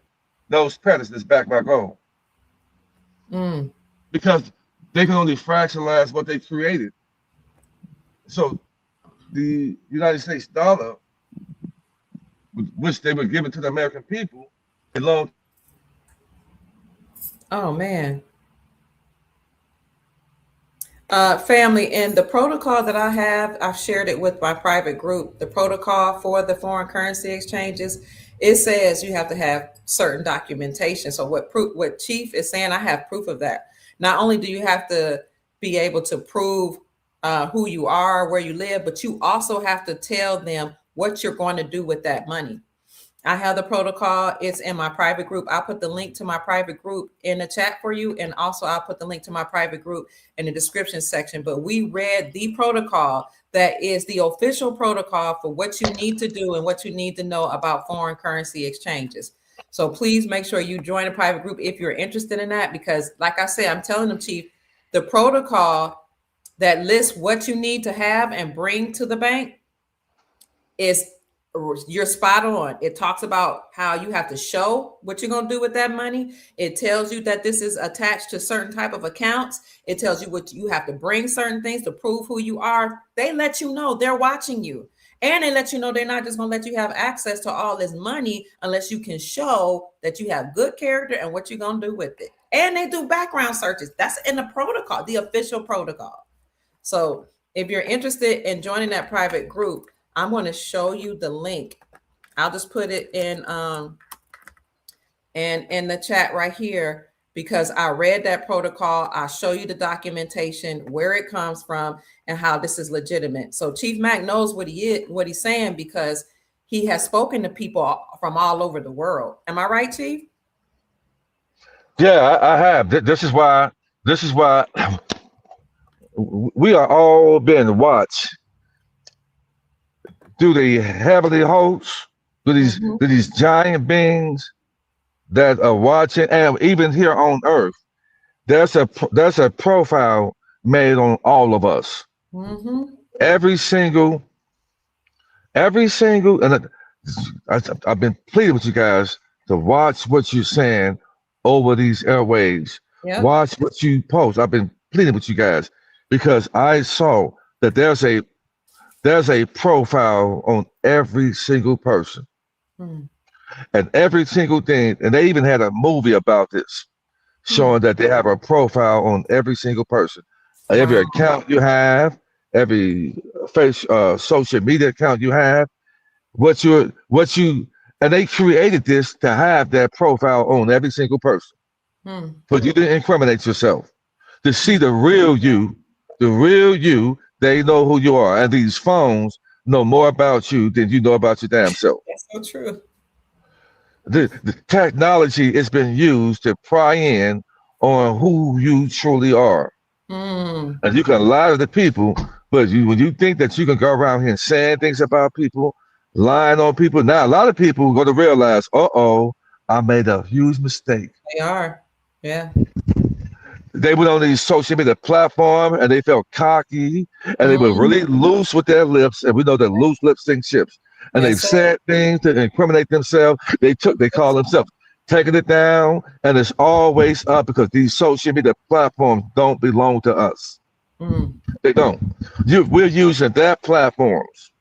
those credits that's backed by gold Mm. because they can only fractionalize what they created. So the United States dollar, which they were given to the American people, belonged. Oh man. Family, and the protocol that I have, I've shared it with my private group. The protocol for the foreign currency exchanges, it says you have to have certain documentation. So what Chief is saying, I have proof of that. Not only do you have to be able to prove who you are, where you live, but you also have to tell them what you're going to do with that money. I have the protocol. It's in my private group. I'll put the link to my private group in the chat for you. And also I'll put the link to my private group in the description section. But we read the protocol that is the official protocol for what you need to do and what you need to know about foreign currency exchanges. So please make sure you join a private group if you're interested in that, because like I said, I'm telling them, Chief, the protocol that lists what you need to have and bring to the bank is, you're spot on. It talks about how you have to show what you're going to do with that money. It tells you that this is attached to certain type of accounts. It tells you what you have to bring, certain things to prove who you are. They let you know they're watching you. And they let you know they're not just going to let you have access to all this money unless you can show that you have good character and what you're going to do with it. And they do background searches. That's in the protocol, the official protocol. So if you're interested in joining that private group, I'm going to show you the link. I'll just put it in and in the chat right here, because I read that protocol. I'll show you the documentation, where it comes from, and how this is legitimate. So Chief Mack knows what he's saying, because he has spoken to people from all over the world. Am I right, Chief? Yeah, I have. This is why. This is why we are all being watched through the heavenly hosts, Mm-hmm. through these giant beings that are watching, and even here on Earth, there's a profile made on all of us. Mm-hmm. Every single, and I've been pleading with you guys to watch what you're saying over these airwaves. Yep. Watch what you post. I've been pleading with you guys because I saw that there's a profile on every single person Mm. and every single thing. And they even had a movie about this, Mm. showing that they have a profile on every single person, every Wow. account you have, every social media account you have, what you, and they created this to have that profile on every single person, Mm. but you didn't incriminate yourself. To see the real you, they know who you are, and these phones know more about you than you know about your damn self. That's so true. The technology has been used to pry in on who you truly are. Mm. And you can lie to the people, But when you think that you can go around here and saying things about people, lying on people, now a lot of people are going to realize, uh-oh, I made a huge mistake. They are. Yeah. They went on these social media platform and they felt cocky and they were Mhm. really loose with their lips. And we know that loose lips sink ships. And they've Yes, sir. said things to incriminate themselves. They call themselves taking it down, and it's always up because these social media platforms don't belong to us. Mm. They don't. We're using their platforms.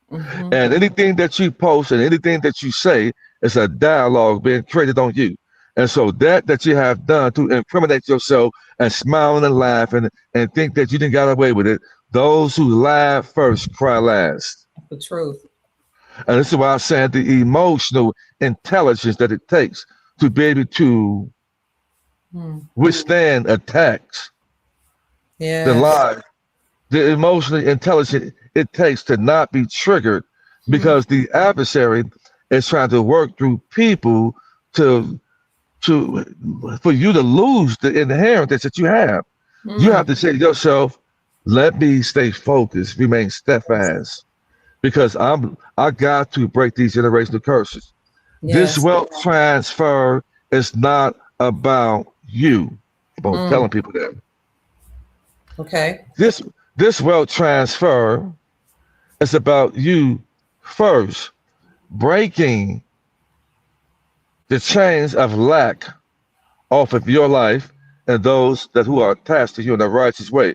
Hmm. And anything that you post and anything that you say is a dialogue being created on you. And so that you have done to incriminate yourself and smiling and laughing and think that you didn't get away with it, those who laugh first cry last. The truth. And this is why I'm saying the emotional intelligence that it takes to be able to Mm. withstand attacks, the Yes. lies, the emotionally intelligent it takes to not be triggered Mm. because the adversary is trying to work through people to to for you to lose the inheritance that you have. You have Mm. to say to yourself, let me stay focused, remain steadfast, because I got to break these generational curses. This Yes. wealth transfer is not about you. I'm Mm. telling people that. Okay. This this wealth transfer is about you first, breaking the chains of lack off of your life and those that who are attached to you in a righteous way.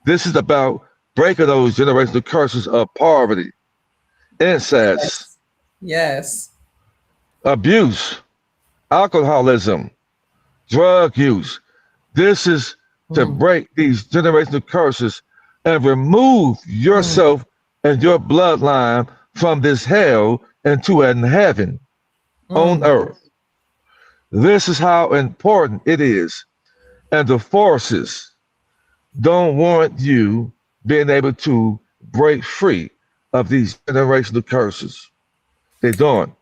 This is about breaking those generational curses of poverty, incest, Yes. Yes. abuse, alcoholism, drug use. This is to Mm. break these generational curses and remove Mm. yourself and your bloodline from this hell into an heaven on Mm. earth. This is how important it is. And the forces don't want you being able to break free of these generational curses. They don't,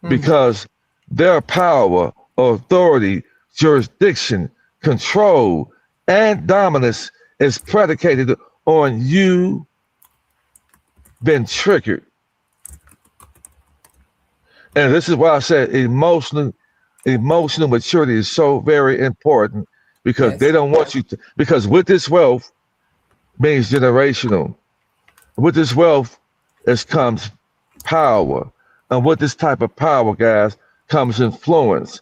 Mm. because their power, authority, jurisdiction, control, and dominance is predicated on you being triggered. And this is why I said emotional maturity is so very important because they Yes. don't want you to, because with this wealth means generational. With this wealth is comes power. And with this type of power, guys, comes influence.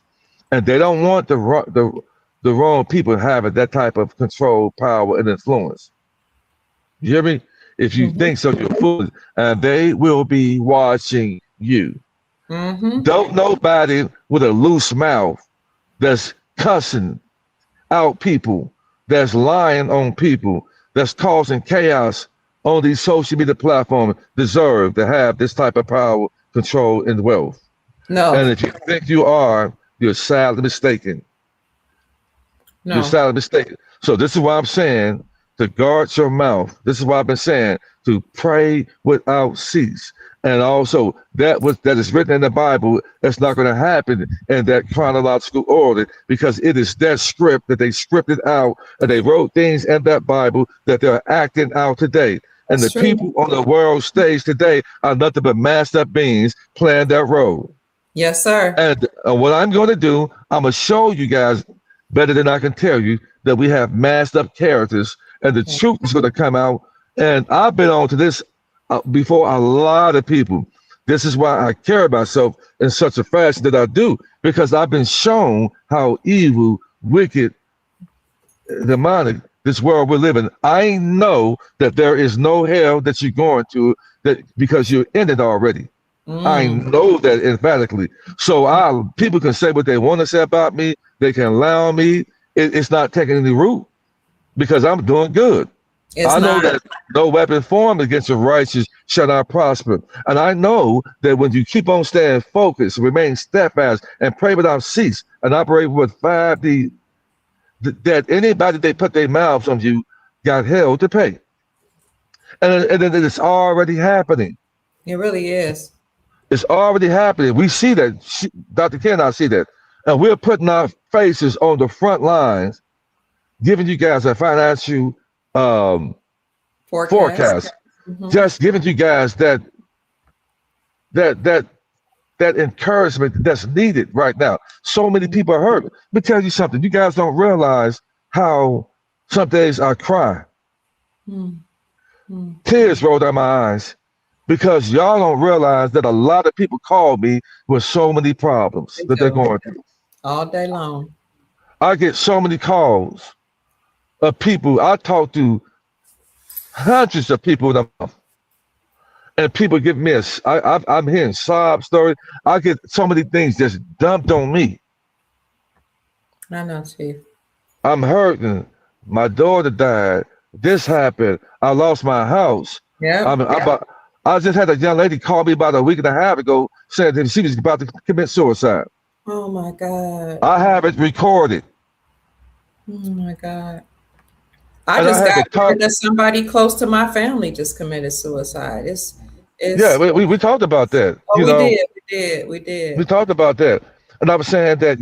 And they don't want the wrong people having that type of control, power, and influence. You hear me? If you Mm-hmm. think so, you're foolish. And they will be watching you. Mm-hmm. Don't nobody with a loose mouth that's cussing out people, that's lying on people, that's causing chaos on these social media platforms deserve to have this type of power, control, and wealth. And No. if you think you are, you're sadly mistaken. You're No. sadly mistaken. So this is why I'm saying to guard your mouth. This is why I've been saying to pray without cease. And also that is written in the Bible, that's not going to happen in that chronological order because it is that script that they scripted out and they wrote things in that Bible that they're acting out today. And That's the true. people on the world stage today are nothing but masked up beings playing that role. Yes, sir. And what I'm going to do, I'm going to show you guys better than I can tell you that we have masked up characters and the Okay. truth is going to come out. And I've been on to this before a lot of people. This is why I carry myself in such a fashion that I do, because I've been shown how evil, wicked, demonic this world we're living. I know that there is no hell that you're going to that because you're in it already. I Mm. know that emphatically. So people can say what they want to say about me. They can allow me. It's not taking any root because I'm doing good. It's I know not. that no weapon formed against the righteous shall not prosper. And I know that when you keep on staying focused, remain steadfast, and pray without cease, and operate with 5D, that anybody they put their mouths on you got hell to pay. And then it's already happening. It really is. It's already happening. We see that. Dr. Ken and I see that. And we're putting our faces on the front lines, giving you guys a financial Forecast. forecast. Mhm. Just giving you guys that that that encouragement that's needed right now. So many people are hurt. Let me tell you something. You guys don't realize how some days I cry. Mm, mm. Tears roll down my eyes because y'all don't realize that a lot of people call me with so many problems They that they're do going through. all day long. I get so many calls of people. I talk to hundreds of people a month, and people give me I'm hearing sob stories. I get so many things just dumped on me. I know, Chief. I'm hurting. My daughter died. This happened. I lost my house. Yep. I just had a young lady call me about a week and a half ago saying that she was about to commit suicide. Oh my God. I have it recorded. Oh my God. I And I just had to got talk. word that somebody close to my family just committed suicide. Yeah, It's we talked about that. oh You we know, did, we we did. talked about that. And I was saying that,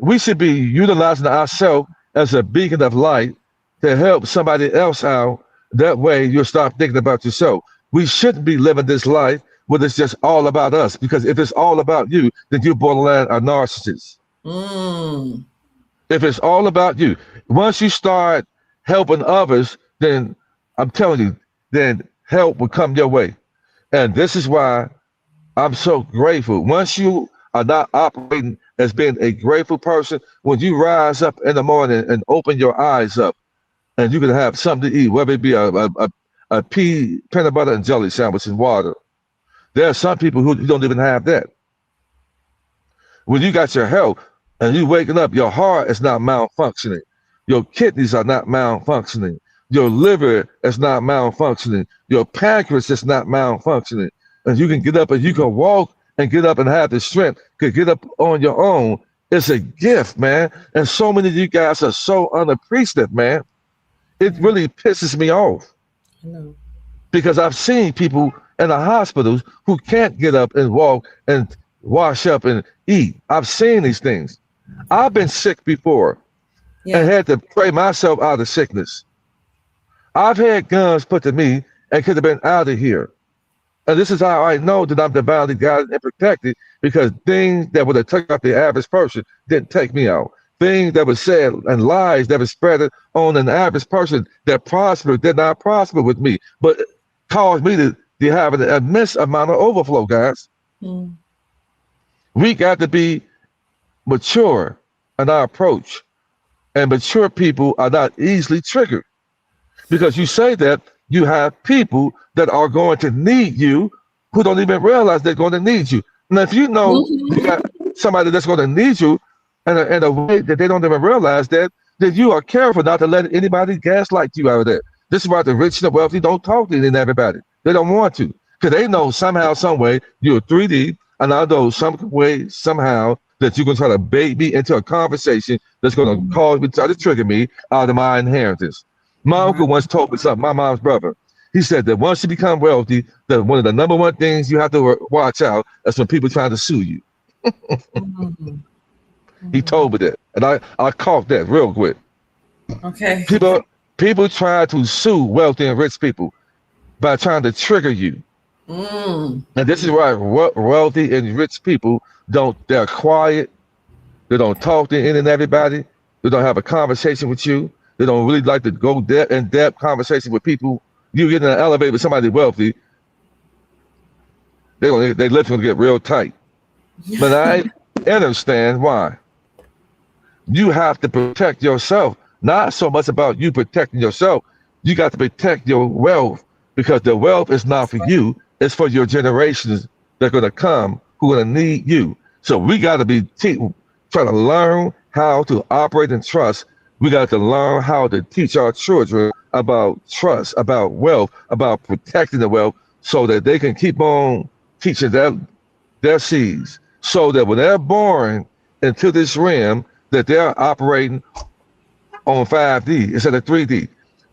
we should be utilizing ourselves as a beacon of light to help somebody else out. That way you'll stop thinking about yourself. We shouldn't be living this life where it's just all about us. Because if it's all about you, then you're borderline a narcissist. Mm. If it's all about you, once you start helping others, then I'm telling you, then help will come your way. And this is why I'm so grateful. Once you are not operating as being a grateful person, when you rise up in the morning and open your eyes up, and you can have something to eat, whether it be a peanut butter and jelly sandwich and water. There are some people who don't even have that. When you got your health and you waking up, your heart is not malfunctioning. Your kidneys are not malfunctioning. Your liver is not malfunctioning. Your pancreas is not malfunctioning. And you can get up and you can walk and get up and have the strength to get up on your own. It's a gift, man. And so many of you guys are so unappreciative, man. It really pisses me off I know. because I've seen people in the hospitals who can't get up and walk and wash up and eat. I've seen these things. I've been sick before and Yeah. had to pray myself out of sickness. I've had guns put to me and could have been out of here. And this is how I know that I'm divinely guided and protected because things that would have taken out the average person didn't take me out. Things that were said and lies that were spread on an average person that prospered did not prosper with me, but caused me to have an immense amount of overflow, guys. Mm. We got to be mature in our approach, and mature people are not easily triggered because you say that you have people that are going to need you who don't even realize they're going to need you. Now, if you know you got somebody that's going to need you in a way that they don't even realize that, then you are careful not to let anybody gaslight you out of that. This is why the rich and the wealthy don't talk to everybody. They don't want to because they know somehow, some way you're 3D, and I know some way, somehow that you're going to try to bait me into a conversation that's going to cause me, try to trigger me out of my inheritance. My uncle once told me something, my mom's brother. He said that once you become wealthy, that one of the number one things you have to watch out is when people try to sue you. Mhm. He told me that, and I caught that real quick. Okay. People try to sue wealthy and rich people by trying to trigger you. Mm. And this is why wealthy and rich people they're quiet. They don't talk to any and everybody. They don't have a conversation with you. They don't really like to go in depth conversation with people. You get in an elevator with somebody wealthy, they lips gonna get real tight. But I understand why. You have to protect yourself. Not so much about you protecting yourself. You got to protect your wealth because the wealth is not for you. It's for your generations that are going to come who are going to need you. So we got to be trying to learn how to operate in trust. We got to learn how to teach our children about trust, about wealth, about protecting the wealth so that they can keep on teaching their seeds so that when they're born into this realm, that they're operating on 5D instead of 3D.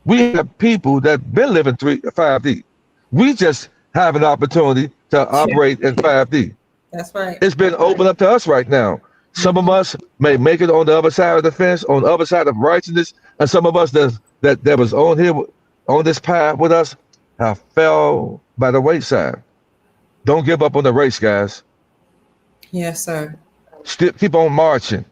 We have people that been living 5D. We just have an opportunity to Yeah, operate in 5D. that's right. It's been opened up to us right now. Some of us may make it on the other side of the fence, on the other side of righteousness, and some of us that was on here on this path with us have fell by the wayside. Don't give up on the race, guys. Yes, sir. Still keep on marching.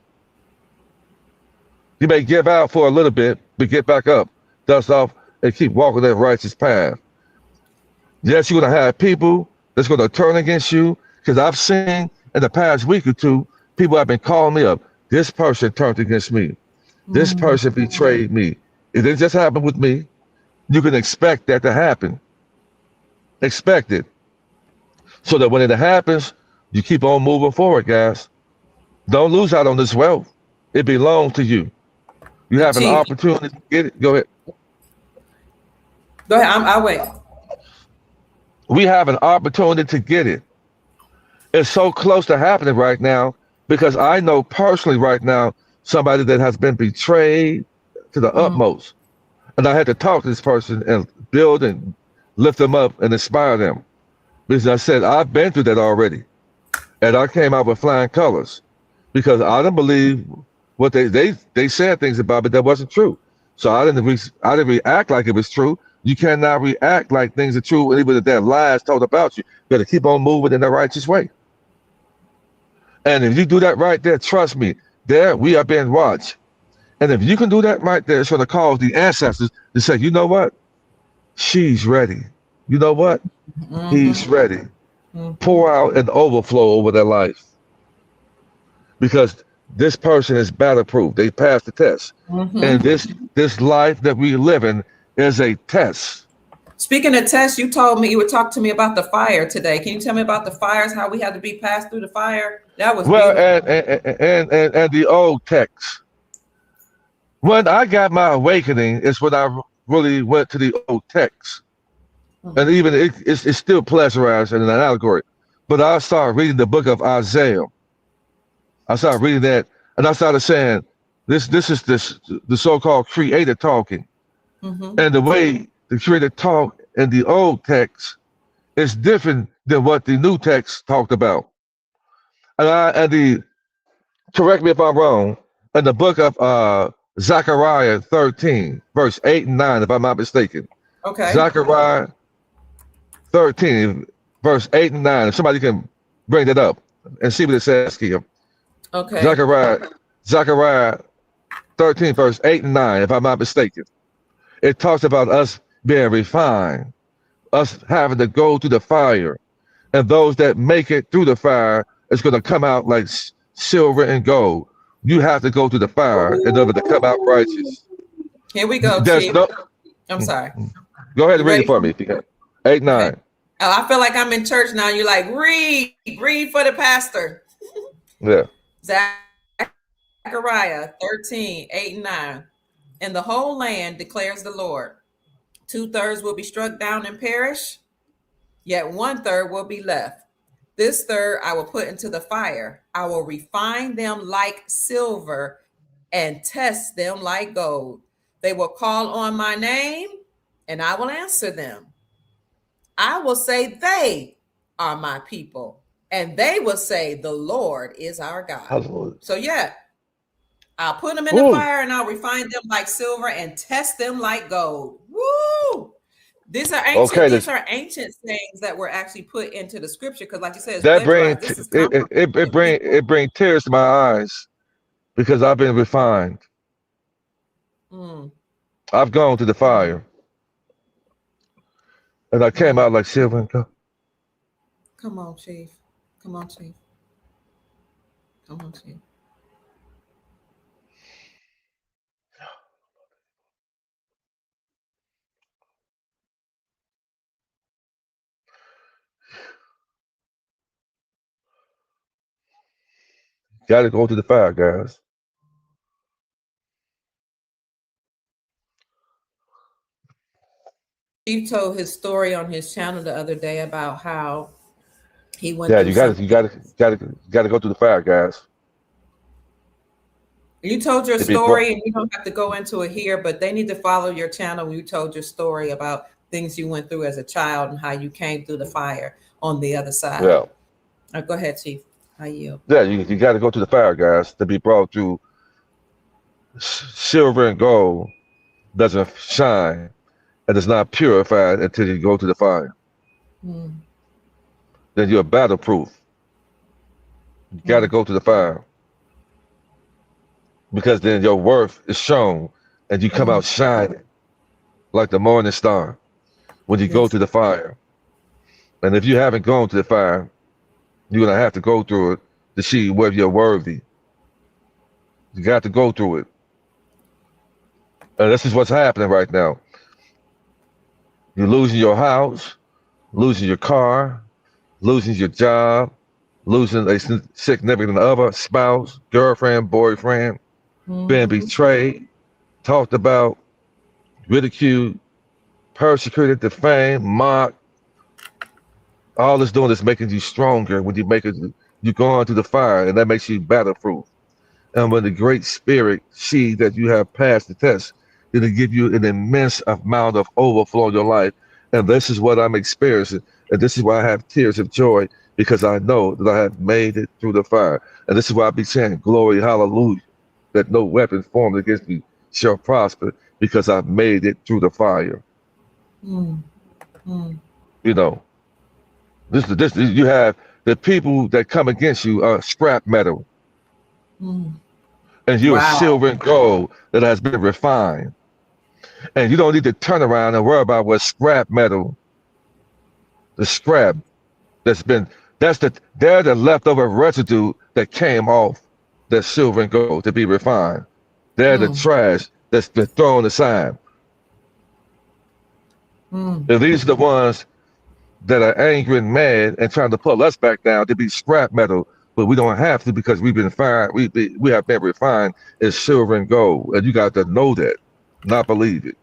You may give out for a little bit, but get back up, dust off, and keep walking that righteous path. Yes, you're going to have people that's going to turn against you, because I've seen in the past week or two, people have been calling me up. This person turned against me. This person betrayed me. It didn't just happen with me. You can expect that to happen. Expect it. So that when it happens, you keep on moving forward, guys. Don't lose out on this wealth. It belongs to you. You have an Chief, opportunity to get it. Go ahead. go ahead. I'll wait. We have an opportunity to get it. It's so close to happening right now because I know personally right now somebody that has been betrayed to the utmost. And I had to talk to this person and build and lift them up and inspire them. Because I said, I've been through that already. And I came out with flying colors because I didn't believe what they said things about me that wasn't true. So I didn't react like it was true. You cannot react like things are true, even if they're lies told about you. You got to keep on moving in the righteous way. And if you do that right there, trust me, there we are being watched. And if you can do that right there, it's going to cause the ancestors to say, you know what? She's ready. You know what? He's ready. Pour out an overflow over their life. Because this person is battle-proof. They passed the test. And this life that we live in is a test. Speaking of tests, you told me you would talk to me about the fire today. Can you tell me about the fires, how we had to be passed through the fire? That was well, beautiful. and the old text. When I got my awakening is when I really went to the old text. And even it's still pleasurized in an allegory. But I started reading the book of Isaiah. I started reading that, and I started saying, this is the so-called creator talking. And the way the creator talk in the old text is different than what the new text talked about. Correct me if I'm wrong, in the book of Zechariah 13, verse 8 and 9, if I'm not mistaken. Okay. Zechariah 13, verse 8 and 9. If somebody can bring that up and see what it says here. Okay. Zechariah 13, verse 8 and 9, if I'm not mistaken. It talks about us being refined, us having to go through the fire, and those that make it through the fire is going to come out like silver and gold. You have to go through the fire in order to come out righteous. Here we go, There's Chief. no, I'm sorry. Go ahead and You read ready? it for me if you can. 8, 9. Okay. Oh, I feel like I'm in church now. You're like, read for the pastor. Yeah. Zechariah 13, 8 and 9. And the whole land declares the Lord. 2/3 will be struck down and perish, yet 1/3 will be left. This third I will put into the fire. I will refine them like silver and test them like gold. They will call on my name and I will answer them. I will say they are my people, and they will say the Lord is our God. Hallelujah. So yeah, I'll put them in the fire and I'll refine them like silver and test them like gold. Woo! These are ancient. Okay, these are ancient sayings that were actually put into the scripture because, like you said, it's that plagiarized. brings This is it bring tears to my eyes because I've been refined. I've gone to the fire, and I came out like silver and gold. Come on, Chief. Come on, Chief. Come on, Chief. Got to go to the fire, guys. Chief told his story on his channel the other day about how he went Yeah, through you got to go to the fire, guys. You told your To be brought. story, and you don't have to go into it here, but they need to follow your channel when you told your story about things you went through as a child and how you came through the fire on the other side. Yeah. Go ahead, Chief. I yield. Yeah, you got to go to the fire, guys, to be brought through. Silver and gold doesn't shine and it's not purified until you go to the fire. Mm, Then you're battle proof. You got to mm, go to the fire because then your worth is shown and you come out mm. shining like the morning star when you go Yes. to the fire. And if you haven't gone to the fire, you're going to have to go through it to see whether you're worthy. You got to go through it. And this is what's happening right now. You're losing your house, losing your car, losing your job, losing a significant other, spouse, girlfriend, boyfriend, being Mm-hmm. betrayed, talked about, ridiculed, persecuted, defamed, mocked. All it's doing is making you stronger when you go on to the fire, and that makes you battle-proof. And when the Great Spirit see that you have passed the test, it'll give you an immense amount of overflow in your life. And this is what I'm experiencing. And this is why I have tears of joy, because I know that I have made it through the fire. And this is why I be saying, glory, hallelujah, that no weapon formed against me shall prosper, because I've made it through the fire. Mm, mm, You know, this you have the people that come against you are scrap metal, mm. and you're Wow. silver and gold that has been refined. And you don't need to turn around and worry about what scrap metal, the scrap that's been, they're the leftover residue that came off that silver and gold to be refined. They're the Mm, trash that's been thrown aside. mm. And these are the ones that are angry and mad and trying to pull us back down to be scrap metal, but we don't have to because we've been fine. We have been refined as silver and gold, and you got to know that, not believe it.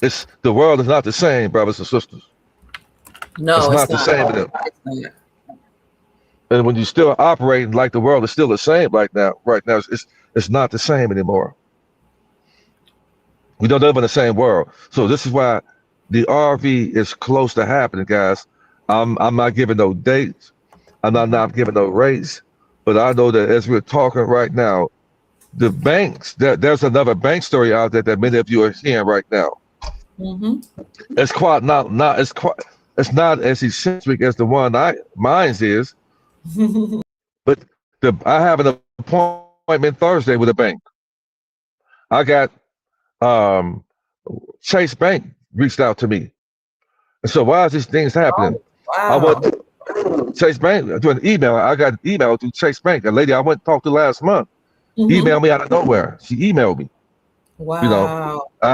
It's the world is not the same, brothers and sisters. It's No, it's not the not. same. To them. It's not. And when you're still operating like the world is still the same right now, it's not the same anymore. We don't live in the same world. So this is why the RV is close to happening, guys. I'm not giving no dates. I'm not giving no rates. But I know that as we're talking right now, the banks, there's another bank story out there that many of you are hearing right now. Mm-hmm. It's quite not it's not as eccentric as the one mine's is, but I have an appointment Thursday with a bank. I got um Chase Bank reached out to me. And so why is these things happening? Oh, I went wow. to Chase Bank to an email. I got an email through Chase Bank. A lady I went and talked to last month Mm-hmm. emailed me out of nowhere. She emailed me. You know, Wow. I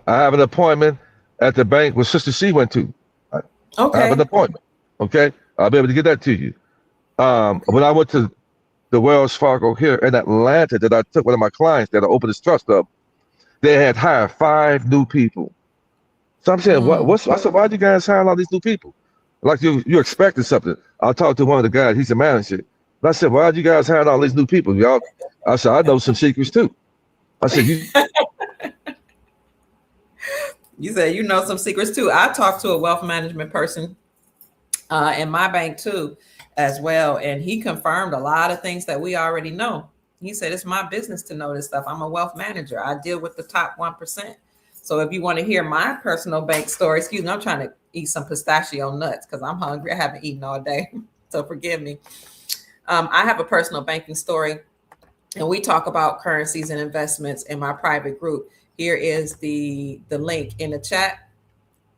have an appointment at the bank where Sister C went to. I, I have an Okay. appointment. Okay, I'll be able to get that to you. Okay. When I went to the Wells Fargo here in Atlanta, that I took one of my clients that I opened his trust up, they had hired 5 new people. So I'm saying, Mm. I said, why do you guys hire all these new people? Like you expecting something. I talked to one of the guys, he's a manager. And I said, why do you guys hire all these new people? Y'all, I said, I know some secrets too. I said, you You said you know some secrets too. I talked to a wealth management person in my bank too, as well, and he confirmed a lot of things that we already know. He said it's my business to know this stuff. I'm a wealth manager. I deal with the top 1%. So if you want to hear my personal bank story, excuse me, I'm trying to eat some pistachio nuts because I'm hungry. I haven't eaten all day, so forgive me. I have a personal banking story, and we talk about currencies and investments in my private group. Here is the link in the chat,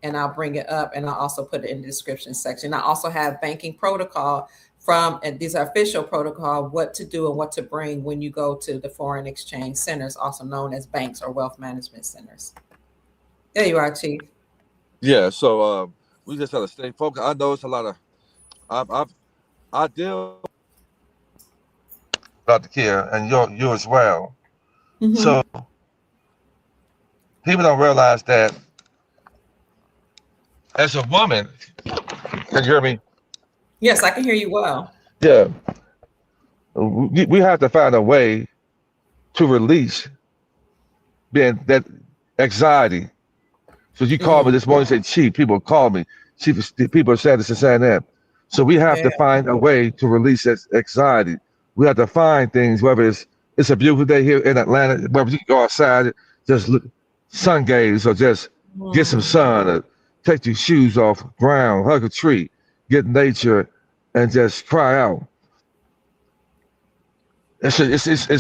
and I'll bring it up, and I'll also put it in the description section. I also have banking protocol from, and these are official protocol, what to do and what to bring when you go to the foreign exchange centers, also known as banks or wealth management centers. There you are, Chief. yeah. So we just gotta stay focused. I know it's a lot of I've I deal Dr. Kia and you as well. Mm-hmm. So people don't realize that as a woman, can you hear me? Yes, I can hear you well. Yeah, we have to find a way to release being that anxiety. So you called me Mm, this morning and said, Chief, people call me. Chief, people are saying this and saying that. So we have yeah. to find a way to release that anxiety. We have to find things, whether it's a beautiful day here in Atlanta, whether you can go outside, just look, sun gaze, or just get some Mm. sun, or take your shoes off ground, hug a tree, get nature, and just cry out. It's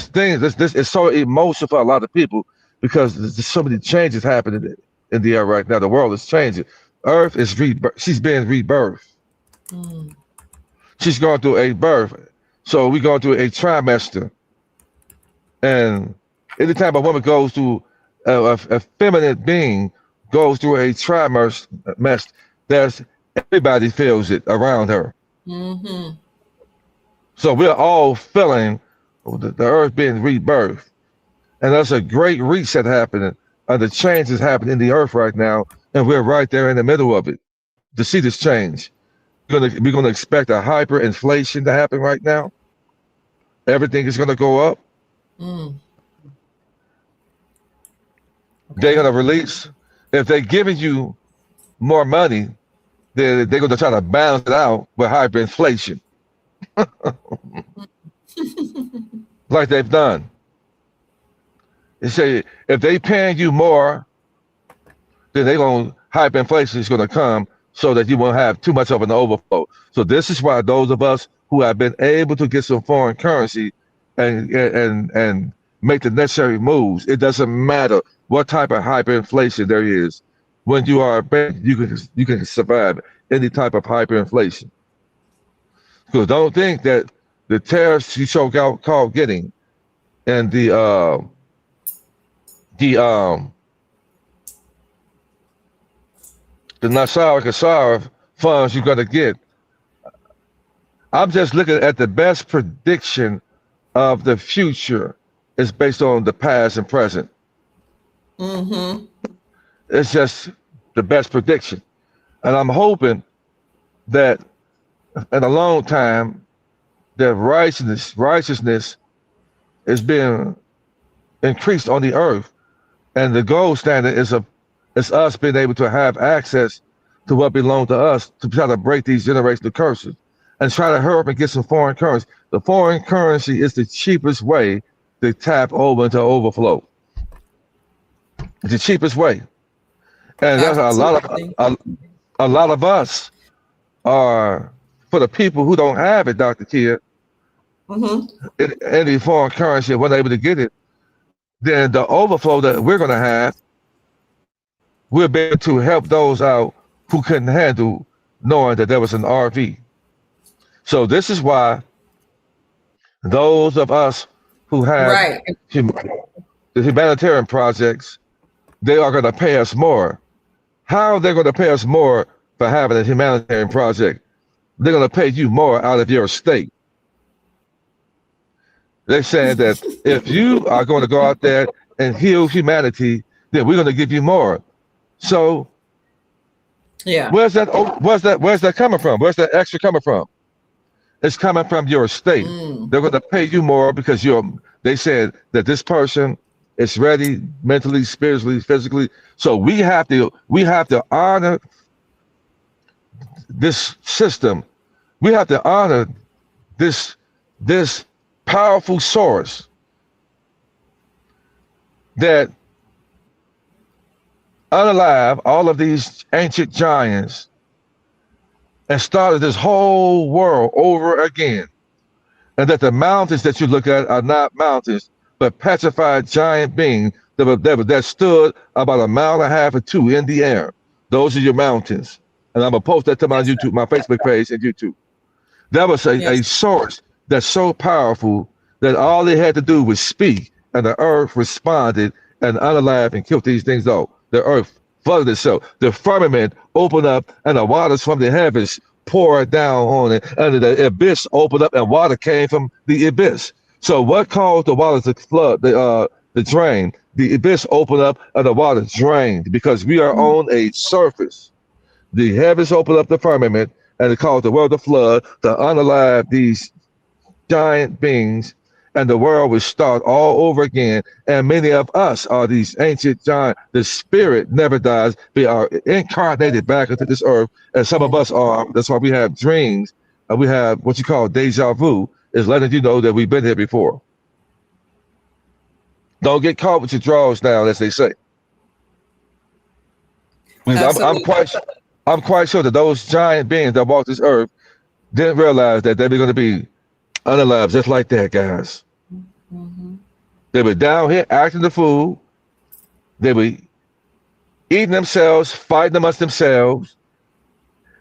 things. It's so emotional for a lot of people because there's so many changes happening in the air right now. The world is changing. Earth is she's being rebirthed. Mm. She's going through a birth. So we're going through a trimester. And anytime a woman goes through a feminine being goes through a trimester, there's everybody feels it around her. Mm-hmm. So we're all feeling the earth being rebirthed. And there's a great reset happening. The change is happening in the earth right now. And we're right there in the middle of it to see this change. We're gonna expect a hyperinflation to happen right now. Everything is gonna go up. Mm. They're Okay. gonna release. If they're giving you more money, they're gonna try to balance it out with hyperinflation, like they've done. They say if they paying you more, then they're gonna hyperinflation is gonna come so that you won't have too much of an overflow. So this is why those of us who have been able to get some foreign currency and make the necessary moves, it doesn't matter what type of hyperinflation there is. When you are a bank, you can survive any type of hyperinflation. So don't think that the tariffs you so called getting and the the Nassau Kasar funds you're gonna get. I'm just looking at the best prediction of the future is based on the past and present. Mm-hmm. It's just the best prediction. And I'm hoping that in a long time that righteousness is being increased on the earth. And the gold standard is us being able to have access to what belongs to us to try to break these generational curses and try to hurry up and get some foreign currency. The foreign currency is the cheapest way to tap over into overflow. It's the cheapest way. And there's Absolutely. a lot of us are for the people who don't have it, Dr. Kia, Mm-hmm. any foreign currency and we're able to get it, then the overflow that we're gonna have, we'll be able to help those out who couldn't handle knowing that there was an RV. So this is why those of us who have Right. the humanitarian projects, they are going to pay us more. How are they going to pay us more for having a humanitarian project? They're going to pay you more out of your estate. They're saying that if you are going to go out there and heal humanity, then we're going to give you more. So Yeah. where's that coming from? Where's that extra coming from? It's coming from your estate. Mm. They're going to pay you more because they said that this person is ready mentally, spiritually, physically. So we have to honor this system. We have to honor this powerful source that unalive all of these ancient giants and started this whole world over again. And that the mountains that you look at are not mountains, but petrified giant beings that stood about a mile and a half or two in the air. Those are your mountains. And I'm gonna post that to my YouTube, my Facebook page and YouTube. That was a Yes. source that's so powerful that all they had to do was speak, and the earth responded and unalive and killed these things off. The earth flooded itself. The firmament opened up, and the waters from the heavens poured down on it, and the abyss opened up, and water came from the abyss. So what caused the waters to flood, the drain? The abyss opened up, and the water drained because we are on a surface. The heavens opened up the firmament, and it caused the world to flood, to unalive these giant beings, and the world will start all over again. And many of us are these ancient giants. The spirit never dies. We are incarnated back into this earth, and some of us are. That's why we have dreams, and we have what you call deja vu, is letting you know that we've been here before. Don't get caught with your drawers down, as they say. Because Absolutely. I'm quite sure that those giant beings that walked this earth didn't realize that they were going to be unalive just like that, guys. Mhm. They were down here acting the fool. They were eating themselves, fighting amongst themselves.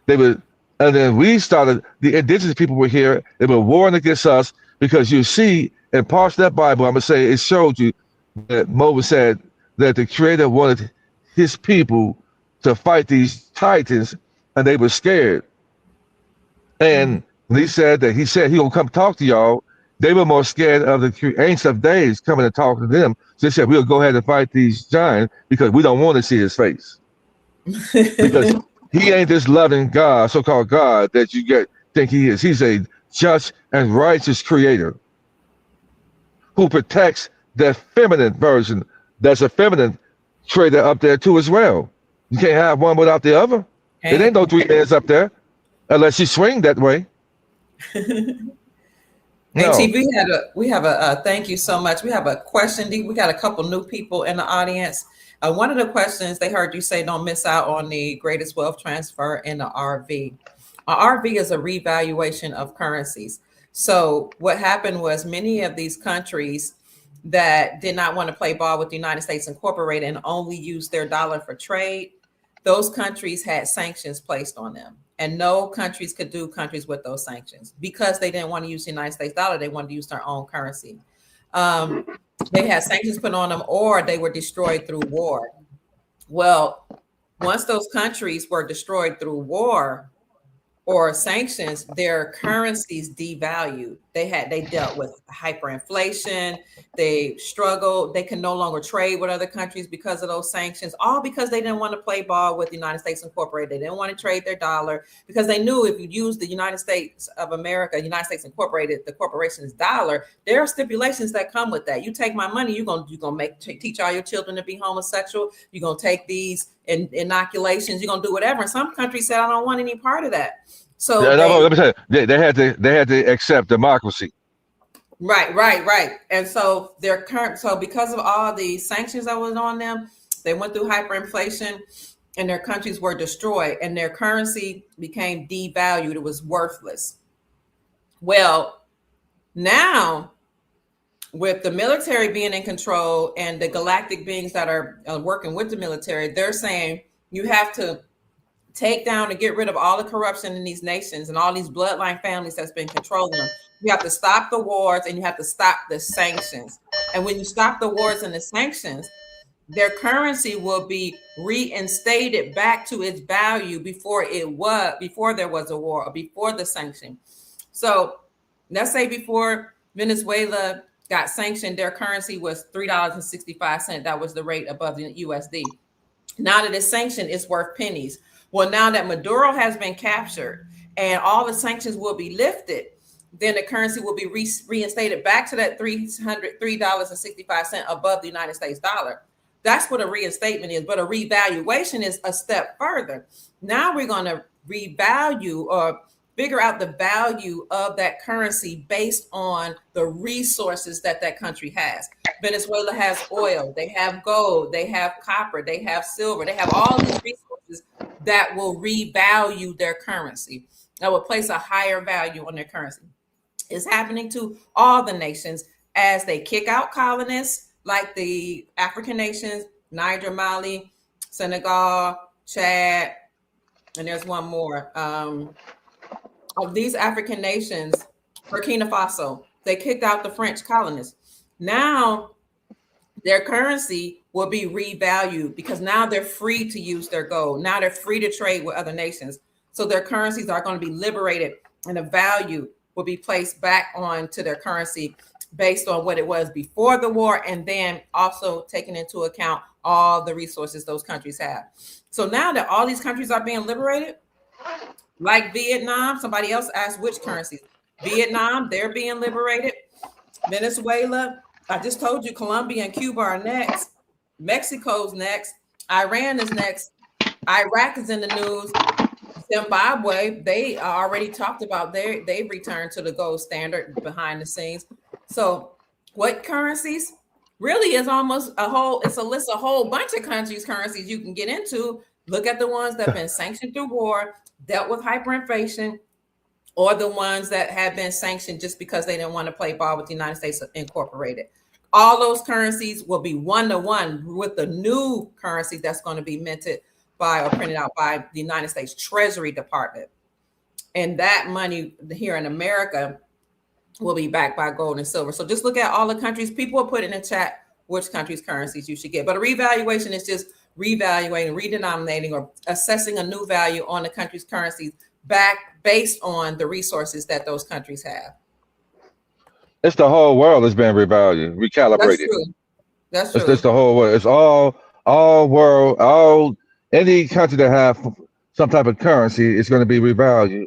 They were, and then we started. The indigenous people were here. They were warring against us because you see in parts of that Bible, I'm gonna say it showed you that Moses said that the Creator wanted His people to fight these titans, and they were scared. Mhm. And when he said he gonna come talk to y'all, they were more scared of the ancient of days coming and talking to them. So they said we'll go ahead and fight these giants because we don't want to see his face. Because he ain't this loving God, so-called God that you think he is. He's a just and righteous creator who protects the feminine version. There's a feminine creator up there too as well. You can't have one without the other. It ain't Okay. no three hands up there unless you swing that way. Auntie, No. we have a thank you so much. We have a question. We got a couple new people in the audience. One of the questions they heard you say, don't miss out on the greatest wealth transfer in the RV. RV is a revaluation of currencies. So what happened was many of these countries that did not want to play ball with the United States Incorporated and only use their dollar for trade, those countries had sanctions placed on them. And no countries could do countries with those sanctions because they didn't want to use the United States dollar. They wanted to use their own currency. Um, they had sanctions put on them or they were destroyed through war. Well, once those countries were destroyed through war, or sanctions, their currencies devalued. They dealt with hyperinflation. They struggled. They can no longer trade with other countries because of those sanctions, all because they didn't want to play ball with the United States Incorporated. They didn't want to trade their dollar because they knew if you use the United States of America, United States Incorporated, the corporation's dollar, there are stipulations that come with that. You take my money, you're gonna teach all your children to be homosexual. You're gonna take these inoculations. You're gonna do whatever. And some countries said, I don't want any part of that. So Yeah, no, they let me tell you, they had to accept democracy. right. And so their current so because of all the sanctions that was on them, they went through hyperinflation and their countries were destroyed and their currency became devalued. It was worthless. Well, now with the military being in control and the galactic beings that are working with the military, they're saying you have to take down and get rid of all the corruption in these nations and all these bloodline families that's been controlling them. You have to stop the wars and you have to stop the sanctions. And when you stop the wars and the sanctions, their currency will be reinstated back to its value before there was a war or before the sanction. So let's say before Venezuela got sanctioned, their currency was $3.65. That was the rate above the USD. Now that it's sanctioned, it's worth pennies. Well, now that Maduro has been captured and all the sanctions will be lifted, then the currency will be reinstated back to that $3.65 above the United States dollar. That's what a reinstatement is. But a revaluation is a step further. Now we're going to revalue or figure out the value of that currency based on the resources that that country has. Venezuela has oil, they have gold, they have copper, they have silver, they have all these resources that will revalue their currency, that will place a higher value on their currency. It's happening to all the nations as they kick out colonists like the African nations, Niger, Mali, Senegal, Chad, and there's one more. Of these African nations, Burkina Faso, they kicked out the French colonists. Now their currency will be revalued because now they're free to use their gold. Now they're free to trade with other nations. So their currencies are going to be liberated and the value will be placed back onto their currency based on what it was before the war and then also taking into account all the resources those countries have. So now that all these countries are being liberated, like Vietnam, somebody else asked which currencies. Vietnam, they're being liberated. Venezuela, I just told you Colombia and Cuba are next. Mexico's next. Iran is next. Iraq is in the news. Zimbabwe, they already talked about they've returned to the gold standard behind the scenes. So what currencies? Really is almost a whole, it's a list, a whole bunch of countries' currencies you can get into Look at the ones that have been sanctioned through war, dealt with hyperinflation, or the ones that have been sanctioned just because they didn't want to play ball with the United States Incorporated. All those currencies will be one-to-one with the new currency that's going to be minted by or printed out by the United States Treasury Department. And that money here in America will be backed by gold and silver. So just look at all the countries. People will put in the chat which countries' currencies you should get. But a revaluation is just revaluating, redenominating, or assessing a new value on the country's currencies back based on the resources that those countries have. It's the whole world that's been revalued, That's recalibrated. true. That's It's true. the whole world. It's all world, any country that have some type of currency is going to be revalued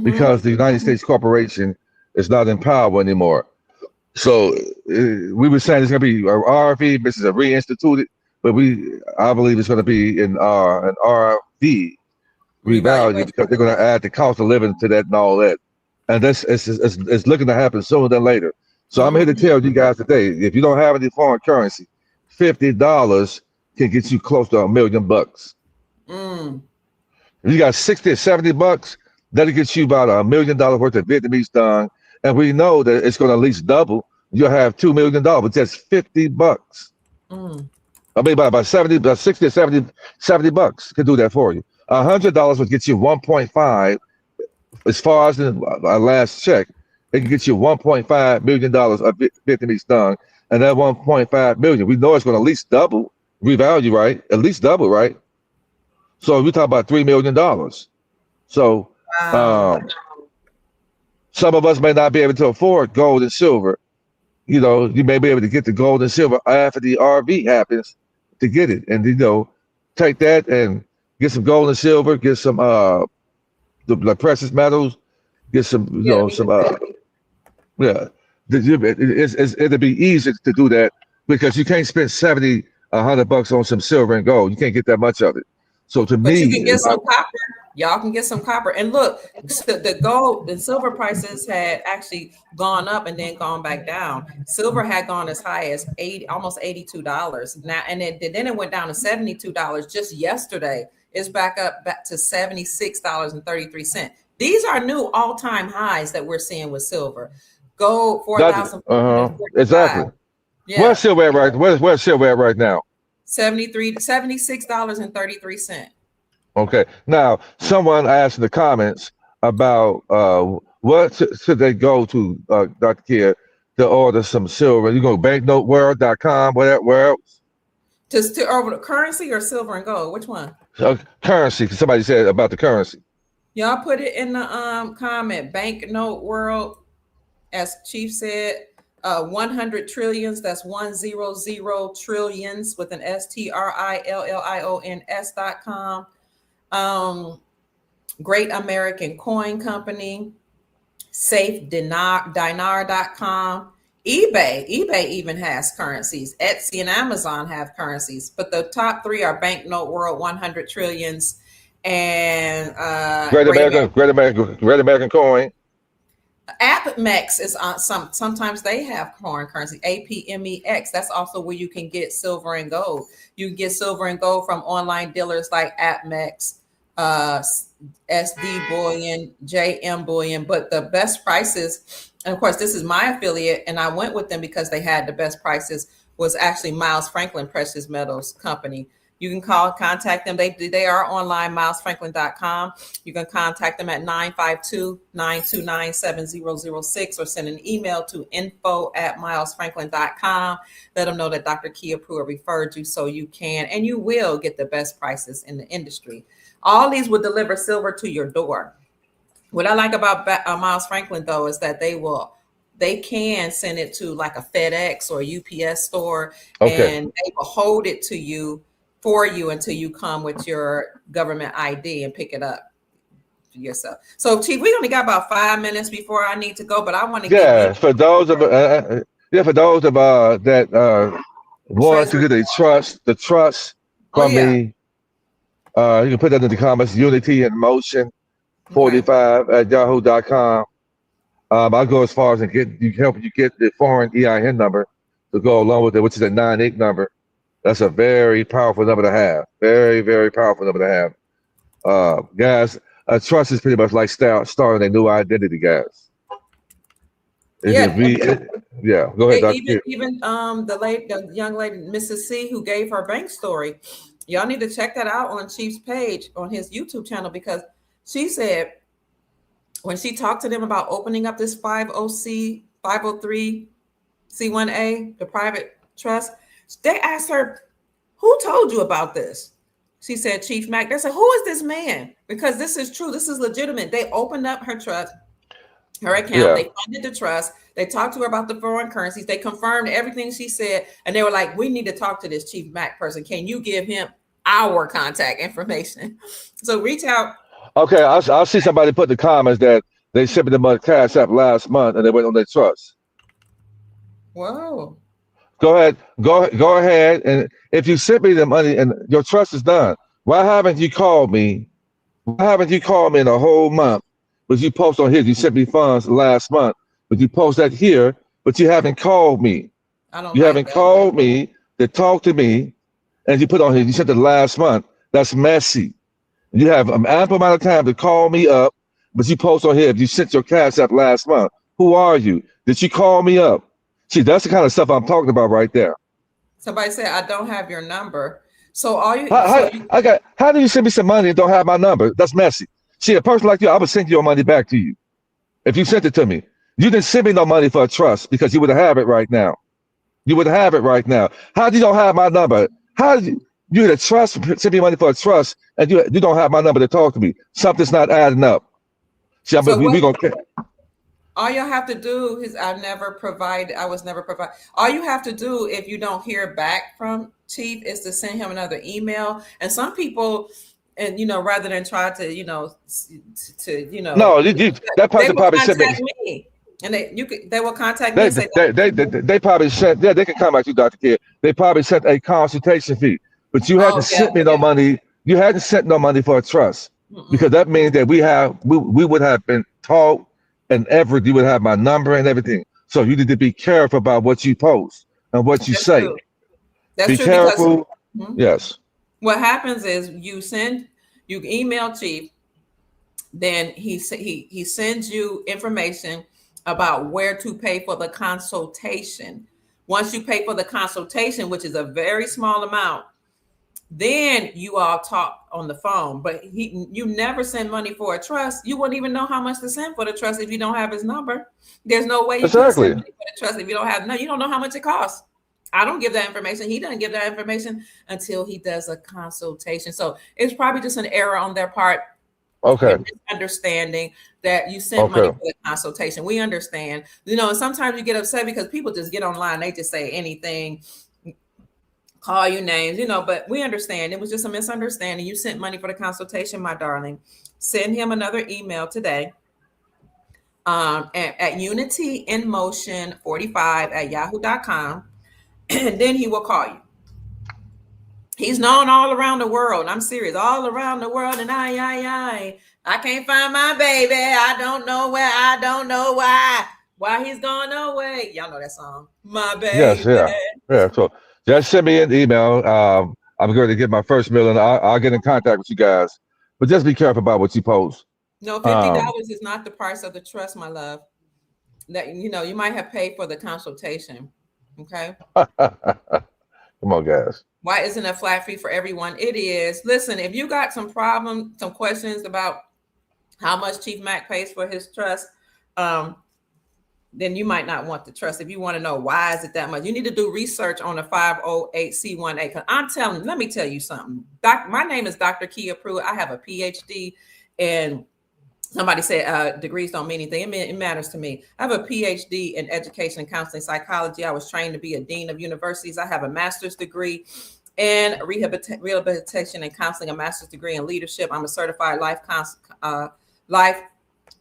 because the United States corporation is not in power anymore. So we were saying it's going to be an RV, this is a reinstituted, but I believe it's going to be an RV revalue because they're going to add the cost of living to that and all that. And this is looking to happen sooner than later. So I'm here to tell you guys today, if you don't have any foreign currency, $50 can get you close to $1 million. If you got 60 or 70 bucks, that'll get you about $1 million worth of Vietnamese dong. And we know that it's going to at least double. You'll have $2 million, but that's 50 bucks. I mean, about 60 or 70 bucks can do that for you. $100 would get you 1.5. As far as the last check, it can get you $1.5 million of Vietnamese dong. And that 1.5 million, we know it's going to at least double, revalue, right? At least double, right? So we talk about $3 million. So some of us may not be able to afford gold and silver. You know, you may be able to get the gold and silver after the RV happens to get it. And, you know, take that and get some gold and silver, get some the precious metals, get some, you know, some, it'll be easy to do that because you can't spend 70, $100 on some silver and gold. You can't get that much of it. So to me, you can get some copper. Y'all can get some copper. And look, the gold and silver prices had actually gone up and then gone back down. Silver had gone as high as almost $82 now, and then it went down to $72 just yesterday. It's back to $76.33. These are new all-time highs that we're seeing with silver. Gold, 4,000. Exactly. Yeah. Where's silver at right? Where's silver at right now? $76.33. Okay. Now, someone asked in the comments about what should they go to, Dr. Kia, to order some silver. You go banknoteworld.com, where else? Just to order currency or silver and gold? Which one? Currency. Somebody said about the currency. Y'all put it in the comment. Banknote World, as Chief said, 100 trillions. That's 100 trillions with an STRILLIONS.com. Great American Coin Company, SafeDinar.com, eBay even has currencies. Etsy and Amazon have currencies, but the top three are Banknote World, 100 trillions, and Great American Coin. APMEX is on sometimes they have foreign currency. APMEX. That's also where you can get silver and gold. You can get silver and gold from online dealers like APMEX, SD Bullion, JM Bullion. But the best prices, and of course, this is my affiliate, and I went with them because they had the best prices, was actually Miles Franklin Precious Metals Company. You can contact them. They are online, milesfranklin.com. You can contact them at 952-929-7006 or send an email to info@milesfranklin.com. Let them know that Dr. Kia Pruitt referred you so you can, and you will get the best prices in the industry. All these will deliver silver to your door. What I like about Miles Franklin, though, is that they can send it to like a FedEx or a UPS store, and they will hold it to you for you until you come with your government ID and pick it up yourself. So, Chief, we only got about 5 minutes before I need to go, but I want to for those of that want to get the trust from me, you can put that in the comments. Unity in Motion 45 at yahoo.com. I'll go as far as help you get the foreign EIN number to go along with it, which is a 98 number. That's a very powerful number to have. Very, very powerful number to have. Guys, trust is pretty much like starting a new identity, guys. It Yeah, can be, yeah. Go ahead, they Doctor even Q. the young lady, Mrs. C, who gave her bank story. Y'all need to check that out on Chief's page on his YouTube channel, because she said when she talked to them about opening up this 50C 503C1A, the private trust, they asked her, "Who told you about this?" She said, "Chief Mac." They said, "Who is this man?" Because this is true. This is legitimate. They opened up her trust, her account. Yeah. They funded the trust. They talked to her about the foreign currencies. They confirmed everything she said. And they were like, "We need to talk to this Chief Mac person. Can you give him our contact information?" So reach out. Okay, I see somebody put in the comments that they sent me the money cash app last month and they went on their trust. Whoa. Go ahead, go ahead, and if you sent me the money and your trust is done, why haven't you called me? Why haven't you called me in a whole month? But you post on here, you sent me funds last month, but you post that here, but you haven't called me. I don't You like haven't that. called me to talk to me, and you put on here, you sent it last month. That's messy. You have an ample amount of time to call me up, but you post on here if you sent your cash app last month. Who are you? Did you call me up? See, that's the kind of stuff I'm talking about right there. Somebody said, "I don't have your number." So all you, How, so how, you, how do you send me some money and don't have my number? That's messy. See, a person like you, I would send your money back to you if you sent it to me. You didn't send me no money for a trust because you would have it right now. You would have it right now. How do you don't have my number? How do you the trust send me money for a trust and you don't have my number to talk to me? Something's not adding up. See, so we what? gonna All you have to do is, I was never provided. All you have to do if you don't hear back from Chief is to send him another email. And some people, and rather than try to, no. That they person will probably sent me. contact me, and they will contact me and say, They probably sent. Yeah, they can come at you, Doctor Kid. They probably sent a consultation fee, but you hadn't "Oh yeah, sent me no yeah." money. You hadn't sent no money for a trust because Mm-mm. that means that we would have been taught and Everett, you would have my number and everything. So you need to be careful about what you post and what you That's say. true. That's Be true because careful. mhm, Yes. what happens is you email Chief, then he sends you information about where to pay for the consultation. Once you pay for the consultation, which is a very small amount, then you all talk on the phone. But you never send money for a trust. You wouldn't even know how much to send for the trust if you don't have his number. There's no way you can send Exactly. money for the trust if you don't have. No, you don't know how much it costs. I don't give that information. He doesn't give that information until he does a consultation. So it's probably just an error on their part, a Okay. misunderstanding that you sent money Okay. for the consultation. We understand, and sometimes you get upset because people just get online, they just say anything, call you names, but we understand it was just a misunderstanding. You sent money for the consultation, my darling. Send him another email today at unityinmotion45@yahoo.com, and then he will call you. He's known all around the world. I'm serious, all around the world. And I can't find my baby. I don't know where. I don't know why. Why he's gone away. Y'all know that song, my Yes. baby. Yeah. Yeah. So just send me an email. I'm going to get my first mail and I'll get in contact with you guys. But just be careful about what you post. No, $50 Um, is not the price of the trust, my love. That you might have paid for the consultation. Okay. come on, guys. Why isn't a flat fee for everyone? It is. Listen, if you got some problem, some questions about how much Chief Mac pays for his trust, um, then you might not want the trust. If you want to know why is it that much, you need to do research on the 508C1A. Because I'm telling you, let me tell you something. My name is Dr. Kia Pruitt. I have a PhD, and somebody said degrees don't mean anything. It matters to me. I have a PhD in education and counseling psychology. I was trained to be a dean of universities. I have a master's degree in rehabilitation and counseling, a master's degree in leadership. I'm a certified life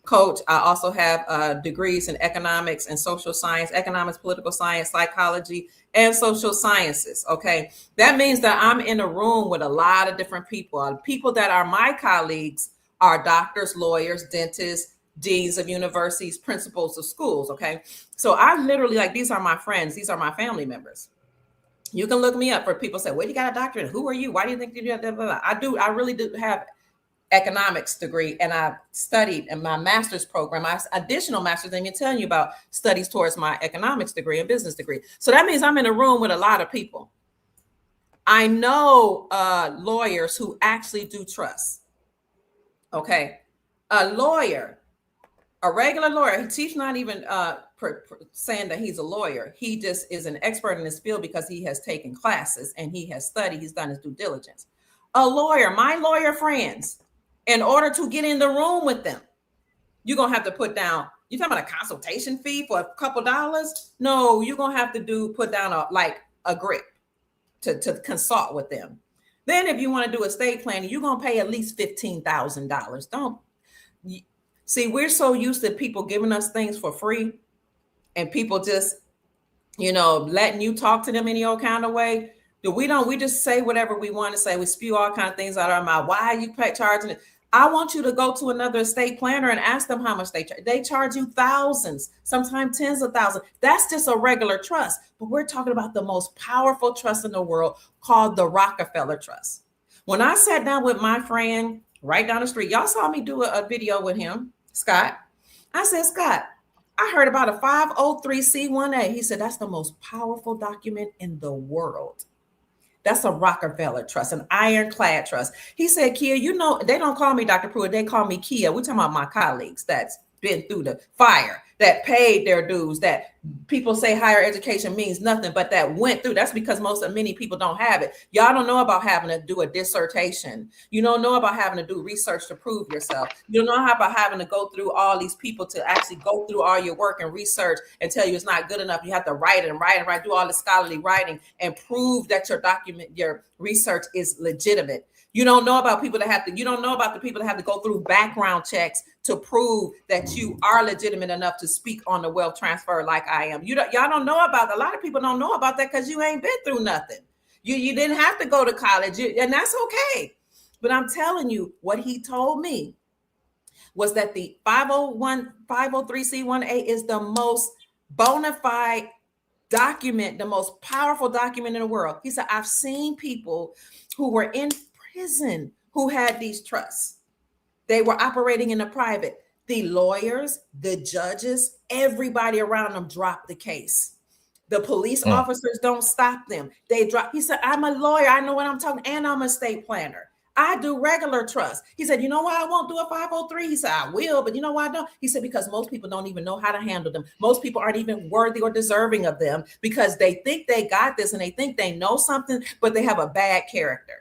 coach. I also have degrees in economics and social science, economics, political science, psychology, and social sciences. Okay. That means that I'm in a room with a lot of different people. People that are my colleagues are doctors, lawyers, dentists, deans of universities, principals of schools. Okay. So I literally, like, these are my friends. These are my family members. You can look me up. For people say, well, you got a doctorate. Who are you? Why do you think you do that? I do. I really do have economics degree, and I studied in my master's program. I additional master's, and telling you about studies towards my economics degree and business degree. So that means I'm in a room with a lot of people. I know lawyers who actually do trust. Okay, a lawyer, a regular lawyer, he's not even saying that he's a lawyer. He just is an expert in this field because he has taken classes and he has studied. He's done his due diligence. A lawyer, my lawyer friends, in order to get in the room with them, you're going to have to put down, you're talking about a consultation fee for a couple dollars? No, you're going to have to put down a grip to consult with them. Then if you want to do estate planning, you're going to pay at least $15,000. Don't see, we're so used to people giving us things for free and people just, letting you talk to them any old kind of way. We just say whatever we want to say. We spew all kind of things out of our mouth. Why are you charging it? I want you to go to another estate planner and ask them how much they charge. They charge you thousands, sometimes tens of thousands. That's just a regular trust. But we're talking about the most powerful trust in the world called the Rockefeller Trust. When I sat down with my friend right down the street, y'all saw me do a video with him, Scott. I said, Scott, I heard about a 503c1a. He said, that's the most powerful document in the world. That's a Rockefeller trust, an ironclad trust. He said, Kia, they don't call me Dr. Pruitt. They call me Kia. We're talking about my colleagues that's been through the fire, that paid their dues, that people say higher education means nothing, but that went through. That's because many people don't have it. Y'all don't know about having to do a dissertation. You don't know about having to do research to prove yourself. You don't know about having to go through all these people to actually go through all your work and research and tell you it's not good enough. You have to write, do all the scholarly writing and prove that your research is legitimate. You don't know about people you don't know about the people that have to go through background checks to prove that you are legitimate enough to speak on the wealth transfer like I am. Y'all don't know about, a lot of people don't know about that because you ain't been through nothing. You didn't have to go to college, and that's okay. But I'm telling you, what he told me was that the 503c1a is the most bona fide document, the most powerful document in the world. He said, I've seen people who were in prison who had these trusts. They were operating in the private. The lawyers, the judges, everybody around them dropped the case. The police officers don't stop them. They drop. He said, I'm a lawyer. I know what I'm talking, and I'm a estate planner. I do regular trust. He said, you know why I won't do a 503? He said, I will, but you know why I don't? He said, because most people don't even know how to handle them. Most people aren't even worthy or deserving of them because they think they got this and they think they know something, but they have a bad character.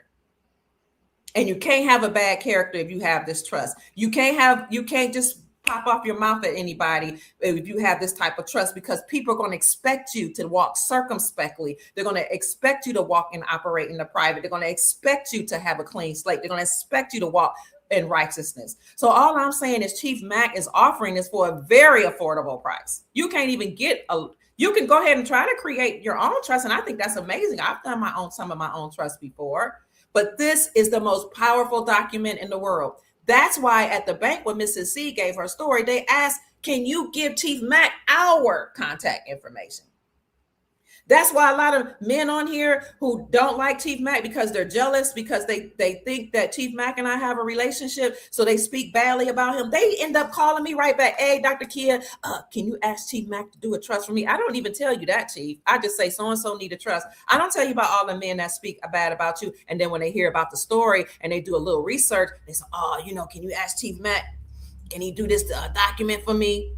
And you can't have a bad character if you have this trust. You can't just pop off your mouth at anybody if you have this type of trust, because people are going to expect you to walk circumspectly. They're going to expect you to walk and operate in the private. They're going to expect you to have a clean slate. They're going to expect you to walk in righteousness. So all I'm saying is Chief Mack is offering this for a very affordable price. You can't even you can go ahead and try to create your own trust. And I think that's amazing. I've done some of my own trusts before. But this is the most powerful document in the world. That's why at the bank, when Mrs. C gave her story, they asked, can you give Chief Mack our contact information? That's why a lot of men on here who don't like Chief Mack because they're jealous, because they think that Chief Mack and I have a relationship, so they speak badly about him. They end up calling me right back. Hey, Dr. Kia, can you ask Chief Mack to do a trust for me? I don't even tell you that, Chief. I just say so-and-so need a trust. I don't tell you about all the men that speak bad about you. And then when they hear about the story and they do a little research, they say, can you ask Chief Mack? Can he do this document for me?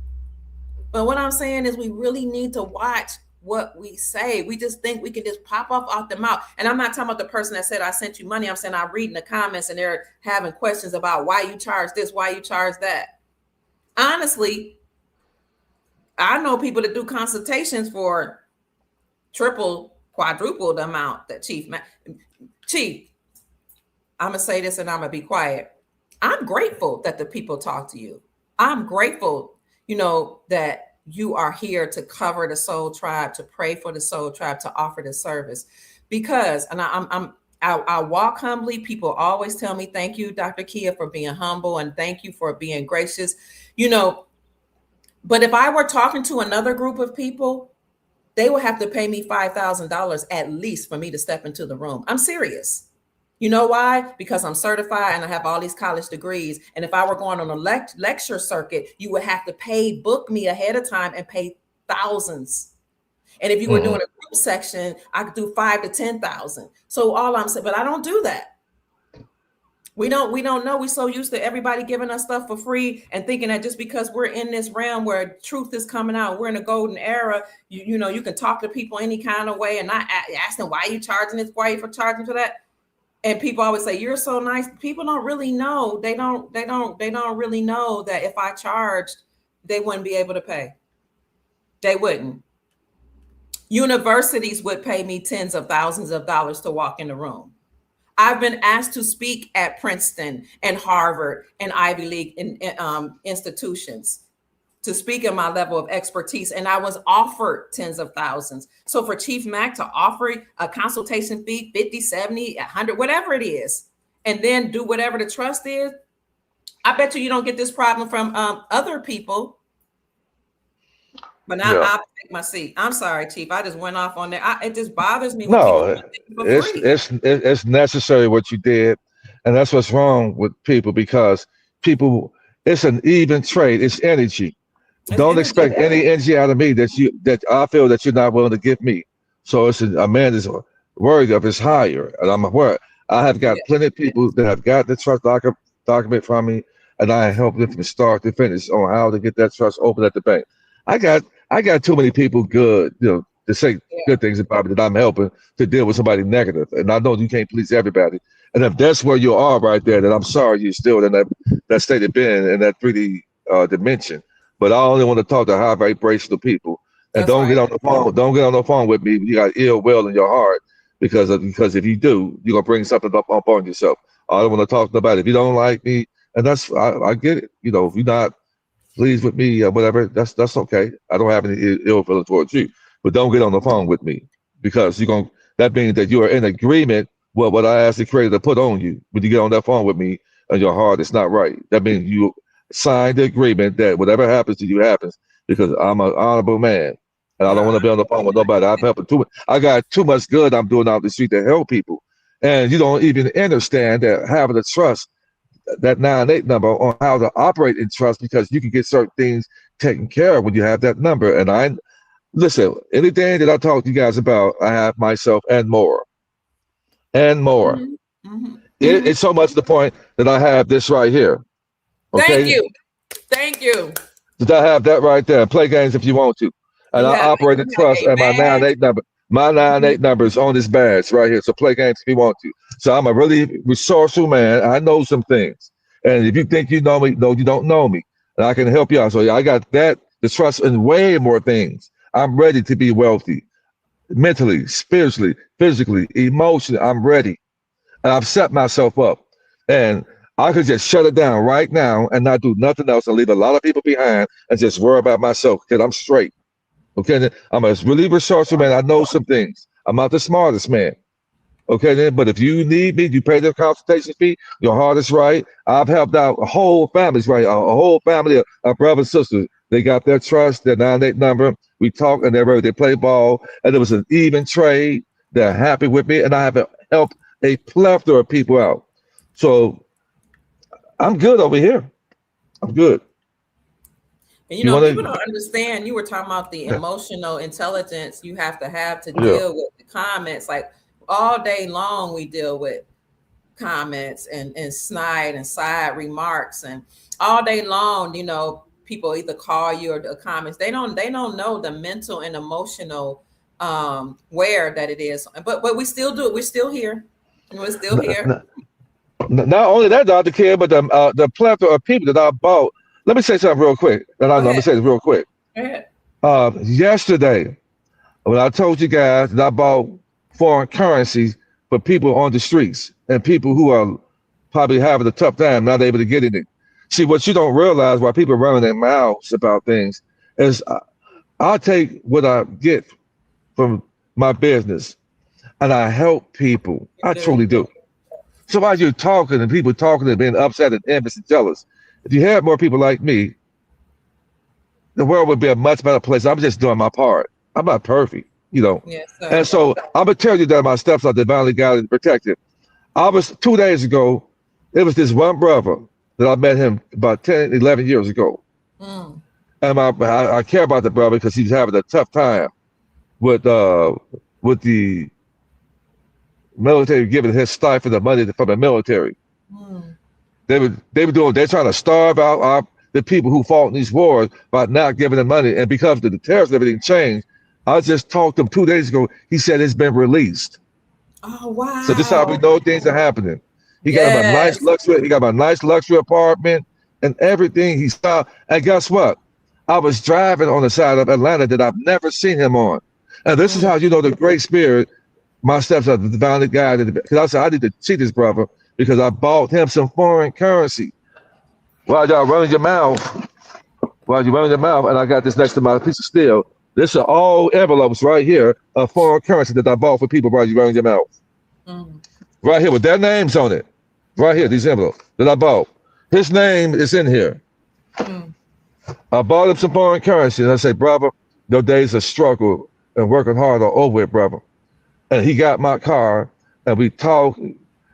But what I'm saying is we really need to watch what we say. We just think we can just pop off the mouth. And I'm not talking about the person that said, I sent you money. I'm saying I'm reading the comments and they're having questions about why you charge this, why you charge that. Honestly, I know people that do consultations for triple, quadruple the amount that Chief, I'm going to say this and I'm going to be quiet. I'm grateful that the people talk to you. I'm grateful, that you are here to cover the soul tribe, to pray for the soul tribe, to offer the service. Because, and I walk humbly. People always tell me, thank you, Dr. Kia, for being humble, and thank you for being gracious. But if I were talking to another group of people, they will have to pay me $5,000 at least for me to step into the room. I'm serious. You know why? Because I'm certified and I have all these college degrees. And if I were going on a lecture circuit, you would have to book me ahead of time and pay thousands. And if you were doing a group section, I could do 5 to 10,000. So all I'm saying, but I don't do that. We don't know. We're so used to everybody giving us stuff for free and thinking that just because we're in this realm where truth is coming out, we're in a golden era, you know, you can talk to people any kind of way and not ask them, why are you charging this? Why are you charging for that? And people always say, you're so nice. People don't really know. They don't really know that if I charged, they wouldn't be able to pay. They wouldn't. Universities would pay me tens of thousands of dollars to walk in the room. I've been asked to speak at Princeton and Harvard and Ivy League institutions to speak at my level of expertise. And I was offered tens of thousands. So for Chief Mack to offer a consultation fee, 50, 70, 100, whatever it is, and then do whatever the trust is, I bet you don't get this problem from other people. But now I'll take my seat. I'm sorry, Chief. I just went off on that. It just bothers me. No, it's necessary what you did, and that's what's wrong with people, because people, it's an even trade. It's energy. Don't expect any energy out of me that I feel that you're not willing to give me. So it's a man is worried of his higher, and I'm aware. I have got plenty of people that have got the trust document from me, and I help them from start to finish on how to get that trust open at the bank. I got too many people good, to say good things about me that I'm helping to deal with somebody negative. And I know you can't please everybody. And if that's where you are right there, then I'm sorry you're still in that state of being in that 3D dimension. But I only want to talk to high vibrational people. And don't get on the phone. Don't get on the phone with me when you got ill will in your heart, because if you do, you're gonna bring something up on yourself. I don't want to talk to nobody. If you don't like me, and I get it. If you're not pleased with me or whatever, that's okay. I don't have any ill feeling towards you. But don't get on the phone with me, because that means that you are in agreement with what I asked the Creator to put on you. When you get on that phone with me and your heart is not right, that means you signed the agreement that whatever happens to you happens, because I'm an honorable man and I don't want to be on the phone with nobody. I got too much good I'm doing out the street to help people. And you don't even understand that having a trust, that 9-8 number, on how to operate in trust, because you can get certain things taken care of when you have that number. And listen, anything that I talk to you guys about, I have myself and more. It's so much to the point that I have this right here. Okay? Thank you. That I have that right there. Play games if you want to. And I operate in trust, and my 9-8 number. My 9-8 number is on this badge right here. So play games if you want to. So I'm a really resourceful man. I know some things. And if you think you know me, no, you don't know me. And I can help you out. So I got the trust in way more things. I'm ready to be wealthy. Mentally, spiritually, physically, emotionally, I'm ready. And I've set myself up. And I could just shut it down right now and not do nothing else and leave a lot of people behind and just worry about myself, because I'm straight. Okay, I'm a really resourceful man. I know some things. I'm not the smartest man. Okay, then, but if you need me, you pay the consultation fee. Your heart is right. I've helped out a whole family's right. A whole family of brothers and sisters. They got their trust, their 9-8 number. We talk and they're ready. They play ball, and it was an even trade. They're happy with me, and I have helped a plethora of people out. So I'm good over here. I'm good. And people don't understand. You were talking about the emotional intelligence you have to deal with the comments. Like all day long, we deal with comments and snide and side remarks, and all day long, people either call you or the comments. They don't know the mental and emotional wear that it is. But we still do it. We're still here. We're still here. Not only that, Dr. Kim, but the plethora of people that I bought. Let me say something real quick. Let me say this real quick. Yesterday, when I told you guys that I bought foreign currency for people on the streets and people who are probably having a tough time, not able to get in it. See, what you don't realize why people are running their mouths about things is I take what I get from my business and I help people. I truly do. So while you're talking and people talking and being upset and envious and jealous, if you had more people like me, the world would be a much better place. I'm just doing my part. I'm not perfect, you know. Yes, And sir. so I'm gonna tell you that my steps are divinely guided and protected. I was 2 days ago, it was this one brother that I met him about 10, 11 years ago. Mm. And I care about the brother because he's having a tough time with the military giving his stipend the money from the military. Mm. They're trying to starve out the people who fought in these wars by not giving them money. And because the tariffs and everything changed, I just talked to him 2 days ago. He said it's been released. Oh, So this is how we wow. know things are happening. Yes. He got my nice luxury apartment and everything. He saw, and guess what? I was driving on the side of Atlanta that I've never seen him on. And this is Mm. how you know the Great Spirit, my steps are divinely guided. Because I said, I need to see this brother because I bought him some foreign currency. While y'all running your mouth, and I got this next to my piece of steel. This are all envelopes right here of foreign currency that I bought for people while you running your mouth. Mm. Right here with their names on it. Right here, these envelopes that I bought. His name is in here. Mm. I bought him some foreign currency and I say, brother, your days of struggle and working hard are over with, brother. And he got my car and we talked,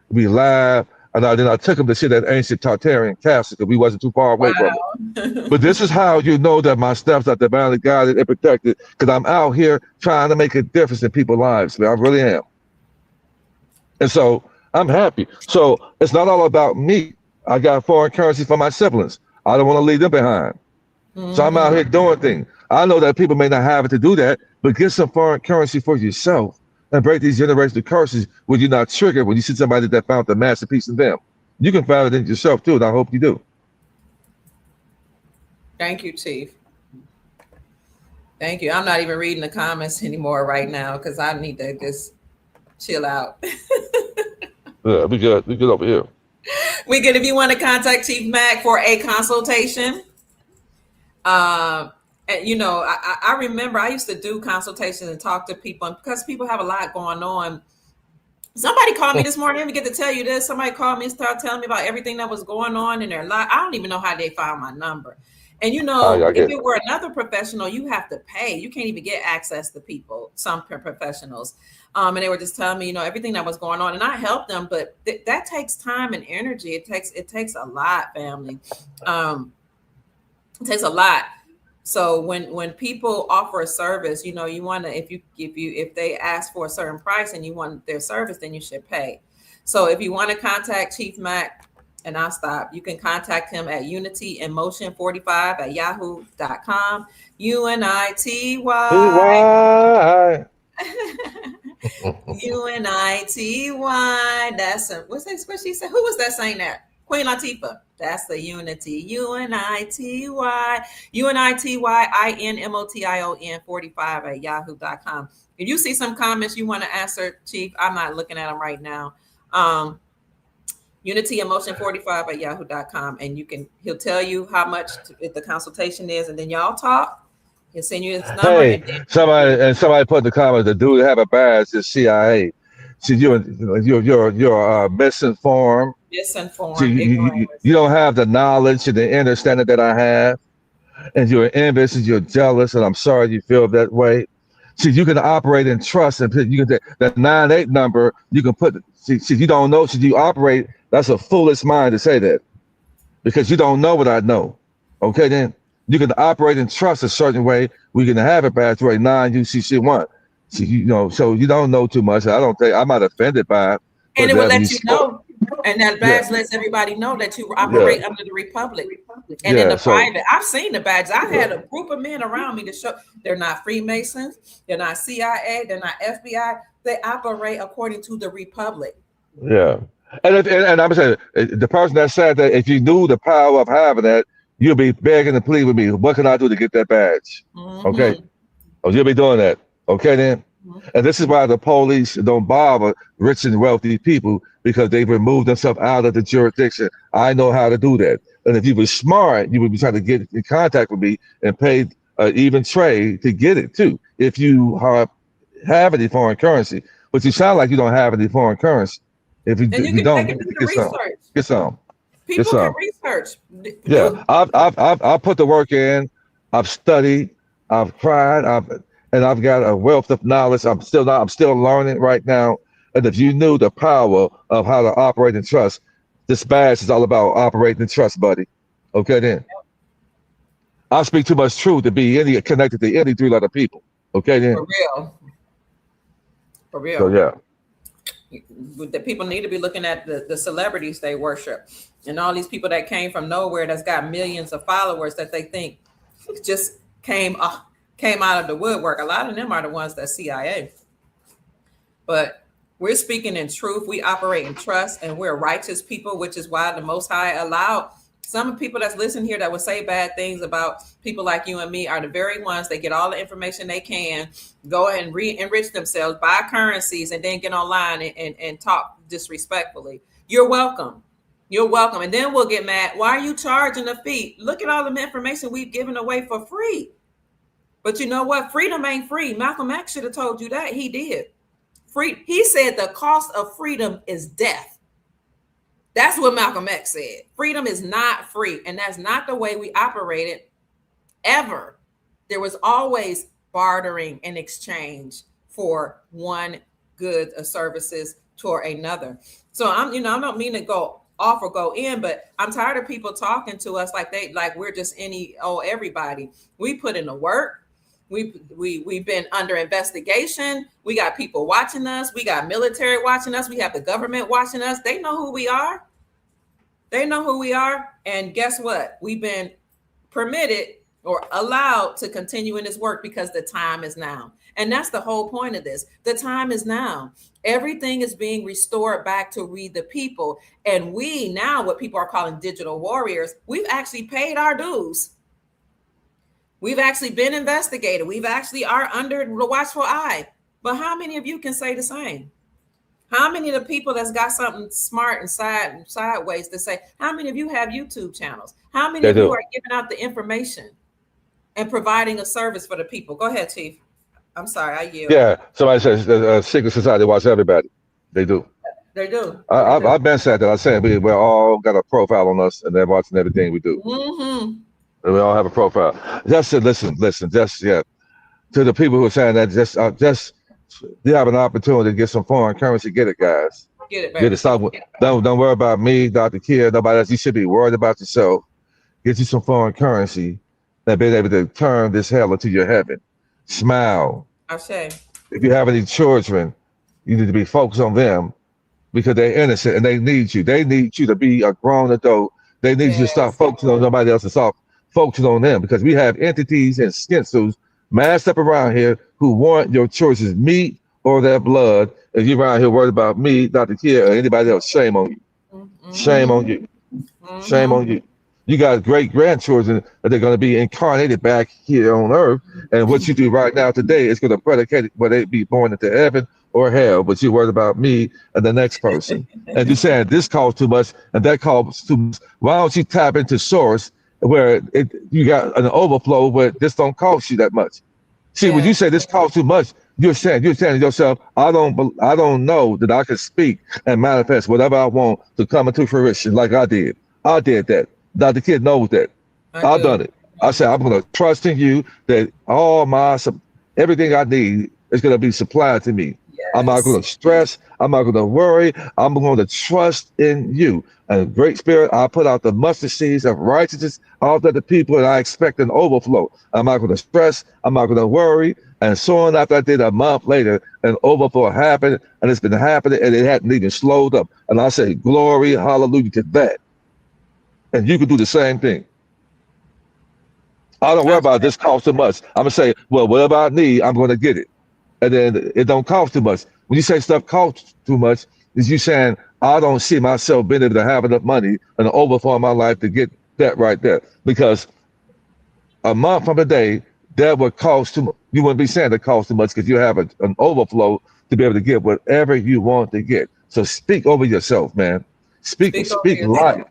we laughed, and then I took him to see that ancient Tartarian castle because we wasn't too far away from it. But this is how you know that my steps are divinely guided and protected because I'm out here trying to make a difference in people's lives, man. I really am. And so I'm happy. So it's not all about me. I got foreign currency for my siblings. I don't want to leave them behind. So I'm out Mhm. here doing things. I know that people may not have it to do that, but get some foreign currency for yourself and break these generational curses when you're not triggered when you see somebody that found the masterpiece in them. You can find it in yourself too, and I hope you do. Thank you, Chief. Thank you. I'm not even reading the comments anymore right now because I need to just chill out. Yeah, we good. We good over here. We good if you want to contact Chief Mac for a consultation. And you know, I remember I used to do consultations and talk to people, and because people have a lot going on. Somebody called me this morning. Let me get to tell you this. Somebody called me and started telling me about everything that was going on in their life. I don't even know how they found my number. And you know, I if get it were another professional, you have to pay. You can't even get access to people, some professionals. And they were just telling me, you know, everything that was going on. And I helped them, but that takes time and energy. It takes a lot, family. It takes a lot. So when people offer a service, you know, you want to if they ask for a certain price and you want their service, then you should pay. So if you want to contact Chief Mac, and I'll stop, you can contact him at unityemotion45@yahoo.com. UNITY why. UNITY. That's what she said. Who was that saying that? Queen Latifah. That's the unity. UNITY. UNITYINMOTION 45@yahoo.com. If you see some comments you want to answer, Chief, I'm not looking at them right now. UnityEmotion45@yahoo.com. And he'll tell you how much the consultation is, and then y'all talk. He'll send you his number. Hey, And then somebody put in the comments, the dude have a badge is CIA. See, you're misinformed. See, misinformed, ignorant. you don't have the knowledge and the understanding that I have, and you're envious and you're jealous, and I'm sorry you feel that way. See, you can operate in trust, and you can that 98 number. You can put. See, you don't know. Should you operate? That's a foolish mind to say that, because you don't know what I know. Okay, then you can operate in trust a certain way. We can have it past way 9 UCC1. So so you don't know too much. I don't think I'm not offended by it. And But it will that let you you know. And that yeah, badge lets everybody know that you yeah, operate under the Republic. And in yeah. the So private, I've seen the badges. I yeah, had a group of men around me to show they're not Freemasons, they're not CIA, they're not FBI. They operate according to the Republic. yeah. And I'm saying the person that said that if you knew the power of having that, you'll be begging and pleading with me. What can I do to get that badge? Okay, Mm-hmm. oh, you'll be doing that. Okay, then. Mm-hmm. And this is why the police don't bother rich and wealthy people because they've removed themselves out of the jurisdiction. I know how to do that. And if you were smart, you would be trying to get in contact with me and pay even trade to get it too. If you have any foreign currency, but you sound like you don't have any foreign currency. And If you you can don't, take it to the get some, research. get some, get People can some. research. Yeah, I've put the work in. I've studied. I've cried. and I've got a wealth of knowledge. I'm still learning right now. And if you knew the power of how to operate in trust, this badge is all about operating in trust, buddy. Okay, then I speak too much truth to be any connected to any three-letter people. Okay, then. For real. For So real. yeah, The people need to be looking at the celebrities they worship and all these people that came from nowhere that's got millions of followers that they think just came out of the woodwork. A lot of them are the ones that CIA. But we're speaking in truth. We operate in trust, and we're righteous people, which is why the Most High allowed some people that's listening here that would say bad things about people like you and me are the very ones that get all the information they can, go ahead and enrich themselves, buy currencies, and then get online and talk disrespectfully. You're welcome. You're welcome. And then we'll get mad. Why are you charging a fee? Look at all the information we've given away for free. But you know what? Freedom ain't free. Malcolm X should have told you that. He did. He said the cost of freedom is death. That's what Malcolm X said. Freedom is not free. And that's not the way we operated ever. There was always bartering and exchange for one good or services toward another. So I don't mean to go off or go in, but I'm tired of people talking to us like we're just everybody. We put in the work. We've been under investigation. We got people watching us. We got military watching us. We have the government watching us. They know who we are. They know who we are. And guess what? We've been permitted or allowed to continue in this work because the time is now. And that's the whole point of this. The time is now. Everything is being restored back to we the people. And we now, what people are calling digital warriors, we've actually paid our dues. We've actually been investigated. We've actually are under the watchful eye. But how many of you can say the same? How many of the people that's got something smart and sideways to say, how many of you have YouTube channels? How many of you are giving out the information and providing a service for the people? Go ahead, Chief. I'm sorry, I yield. Yeah, somebody says secret society watch everybody. They do. They do. I've been said that. I said we're all got a profile on us, and they're watching everything we do. Mm-hmm. And we all have a profile. Just to listen. Just to the people who are saying that, just you have an opportunity to get some foreign currency. Get it, guys. Get it, baby. Get it. Stop. Don't worry about me, Dr. Kia, nobody else. You should be worried about yourself. Get you some foreign currency and be able to turn this hell into your heaven. Smile. I say. If you have any children, you need to be focused on them because they're innocent and they need you. They need you to be a grown adult. They need you to stop focusing on nobody else and stop focusing on them, because we have entities and skinsuits masked up around here who want your choices, meat or their blood. If you're around here worried about me, Dr. Kia, or anybody else, shame on you. Mm-hmm. Shame on you. Mm-hmm. Shame on you. You got great grandchildren that are going to be incarnated back here on earth. And what you do right now today is going to predicate whether they be born into heaven or hell. But you're worried about me and the next person. And you're saying this costs too much and that costs too much. Why don't you tap into source where you got an overflow where this don't cost you that much? See, when you say this costs too much, you're saying to yourself, I don't know that I can speak and manifest whatever I want to come into fruition like I did. I did that. Dr. Kid knows that. I've done it. I said, I'm going to trust in you that everything I need is going to be supplied to me. Yes. I'm not going to stress. I'm not going to worry. I'm going to trust in you. And Great Spirit, I put out the mustard seeds of righteousness out to the people, and I expect an overflow. I'm not going to stress. I'm not going to worry. And soon after I did, a month later, an overflow happened, and it's been happening, and it hadn't even slowed up. And I say, glory, hallelujah to that. And you can do the same thing. I don't worry about this cost too much. I'm gonna say, well, whatever I need, I'm gonna get it. And then it don't cost too much. When you say stuff costs too much, is you saying, I don't see myself being able to have enough money and an overflow in my life to get that right there. Because a month from today, that would cost too much. You wouldn't be saying that costs too much because you have an overflow to be able to get whatever you want to get. So speak over yourself, man. Speak life.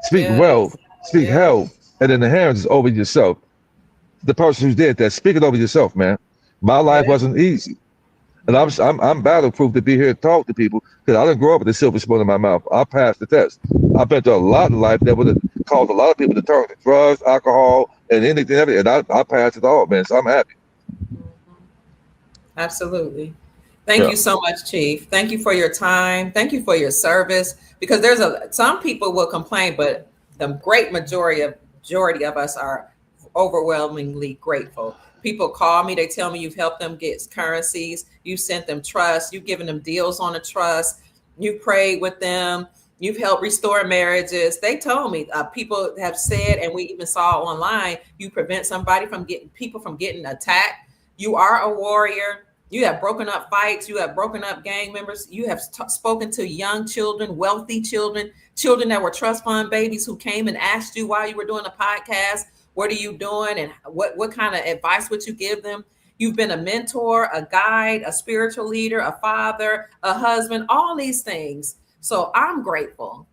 Speak wealth, speak health, and then the inheritance over yourself. The person who did that, speak it over yourself, man. My life wasn't easy, and I'm battle-proof to be here and talk to people because I didn't grow up with a silver spoon in my mouth. I passed the test. I've been through a lot of life that would have caused a lot of people to turn to drugs, alcohol, and anything, and I passed it all, man. So I'm happy. Absolutely. Thank Yeah. you so much, Chief. Thank you for your time. Thank you for your service. Because some people will complain, but the great majority of us are overwhelmingly grateful. People call me, they tell me you've helped them get currencies, you sent them trust, you've given them deals on a trust, you prayed with them, you've helped restore marriages. They told me people have said, and we even saw online, you prevent somebody from getting people from getting attacked. You are a warrior. You have broken up fights. You have broken up gang members. You have spoken to young children, wealthy children, children that were trust fund babies who came and asked you while you were doing a podcast, what are you doing and what kind of advice would you give them? You've been a mentor, a guide, a spiritual leader, a father, a husband, all these things. So I'm grateful.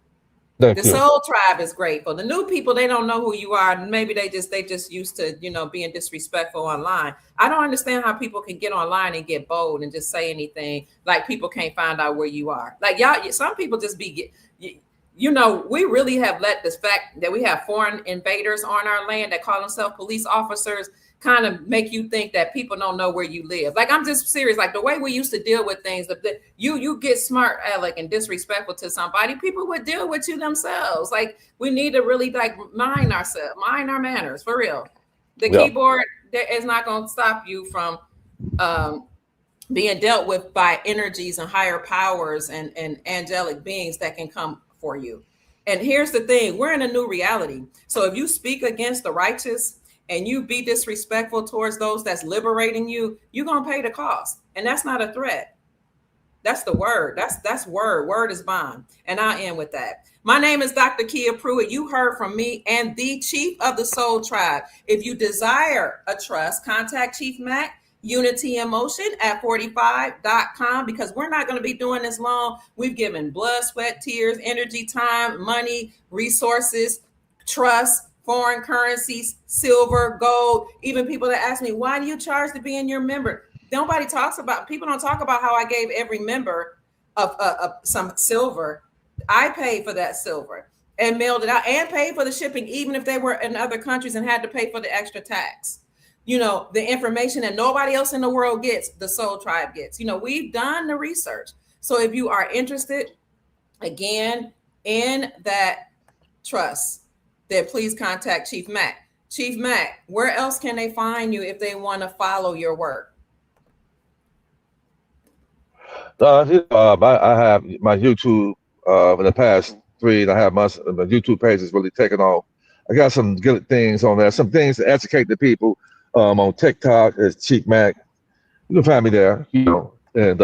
The Thank you. soul tribe is grateful. The new people, they don't know who you are. Maybe they just used to, being disrespectful online. I don't understand how people can get online and get bold and just say anything. Like people can't find out where you are. Like y'all, some people just we really have let this fact that we have foreign invaders on our land that call themselves police officers kind of make you think that people don't know where you live. Like I'm just serious. Like the way we used to deal with things, you get smart, Alec, and disrespectful to somebody, people would deal with you themselves. Like we need to really like mind ourselves, mind our manners for real. The Yeah. keyboard that is not going to stop you from being dealt with by energies and higher powers and angelic beings that can come for you. And here's the thing, we're in a new reality. So if you speak against the righteous and you be disrespectful towards those that's liberating you, you're going to pay the cost. And that's not a threat. That's the word. That's word. Word is bond. And I'll end with that. My name is Dr. Kia Pruitt. You heard from me and the Chief of the Soul Tribe. If you desire a trust, contact Chief Mac, Unity in Motion at 45.com, because we're not going to be doing this long. We've given blood, sweat, tears, energy, time, money, resources, trust, foreign currencies, silver, gold. Even people that ask me, why do you charge to be in your member? People don't talk about how I gave every member of some silver. I paid for that silver and mailed it out and paid for the shipping, even if they were in other countries and had to pay for the extra tax. The information that nobody else in the world gets, the Soul Tribe gets. We've done the research. So if you are interested, again, in that trust, then please contact Chief Mac. Chief Mac, where else can they find you if they want to follow your work? I have my YouTube in the past 3.5 months. My YouTube page has really taken off. I got some good things on there, some things to educate the people. On TikTok, it's Cheap Mac. You can find me there, And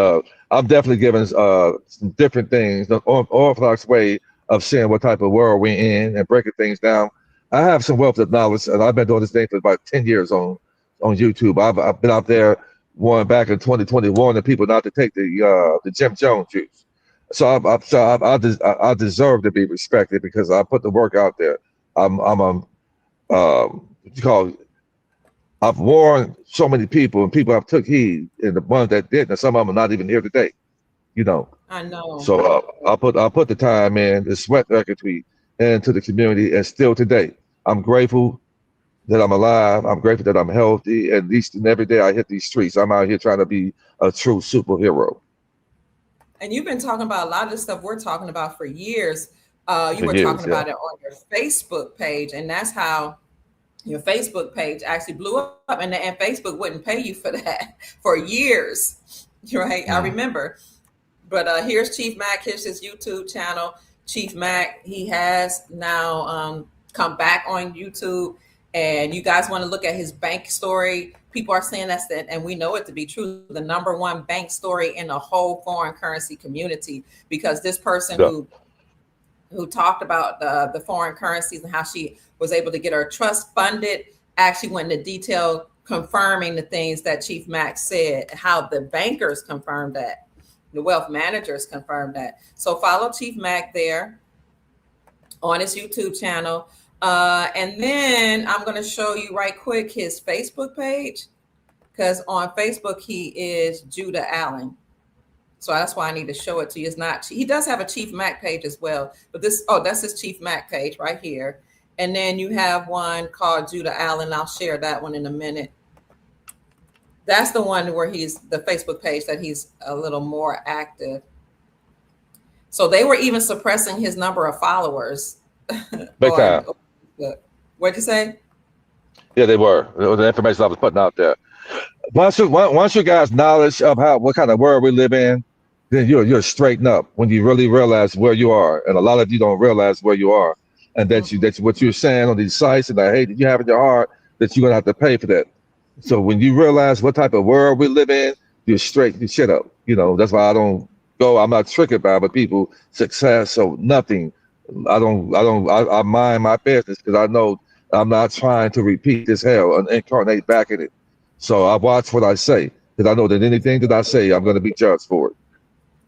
I'm definitely giving some different things, the orthodox way of seeing what type of world we're in and breaking things down. I have some wealth of knowledge, and I've been doing this thing for about 10 years on YouTube. I've been out there one back in 2021, and people not to take the Jim Jones juice. So I deserve to be respected because I put the work out there. I'm what you call. I've warned so many people, and people have took heed, and the ones that didn't, and some of them are not even here today. I know. So I put the time in, the sweat equity into the community, and still today, I'm grateful that I'm alive. I'm grateful that I'm healthy. At least and every day I hit these streets, I'm out here trying to be a true superhero. And you've been talking about a lot of the stuff we're talking about for years. You were Years, talking about yeah. it on your Facebook page, and that's how your Facebook page actually blew up. And Facebook wouldn't pay you for that for years, right? I remember. But here's Chief Mac. Here's his YouTube channel. Chief Mac, he has now come back on YouTube. And you guys want to look at his bank story. People are saying and we know it to be true, the number one bank story in the whole foreign currency community, because this person Yeah. who talked about the foreign currencies and how she was able to get her trust funded actually went into detail confirming the things that Chief Mac said, how the bankers confirmed that, the wealth managers confirmed that. So follow Chief Mac there on his YouTube channel. And then I'm going to show you right quick his Facebook page, because on Facebook, he is Judah Allen. So that's why I need to show it to you. He does have a Chief Mac page as well, but that's his Chief Mac page right here. And then you have one called Judah Allen. I'll share that one in a minute. That's the one where he's the Facebook page that he's a little more active. So they were even suppressing his number of followers Big on time. Facebook. What'd you say? Yeah, they were. It was the information I was putting out there. Once you guys knowledge of how what kind of world we live in, then you're straighten up when you really realize where you are. And a lot of you don't realize where you are, and that's what you're saying on these sites and the hate that you have in your heart that you're gonna have to pay for that. So when you realize what type of world we live in, you straighten your shit up. That's why I don't go. I'm not triggered by other people success or nothing. I mind my business because I know I'm not trying to repeat this hell and incarnate back in it. So I watch what I say because I know that anything that I say, I'm going to be judged for it.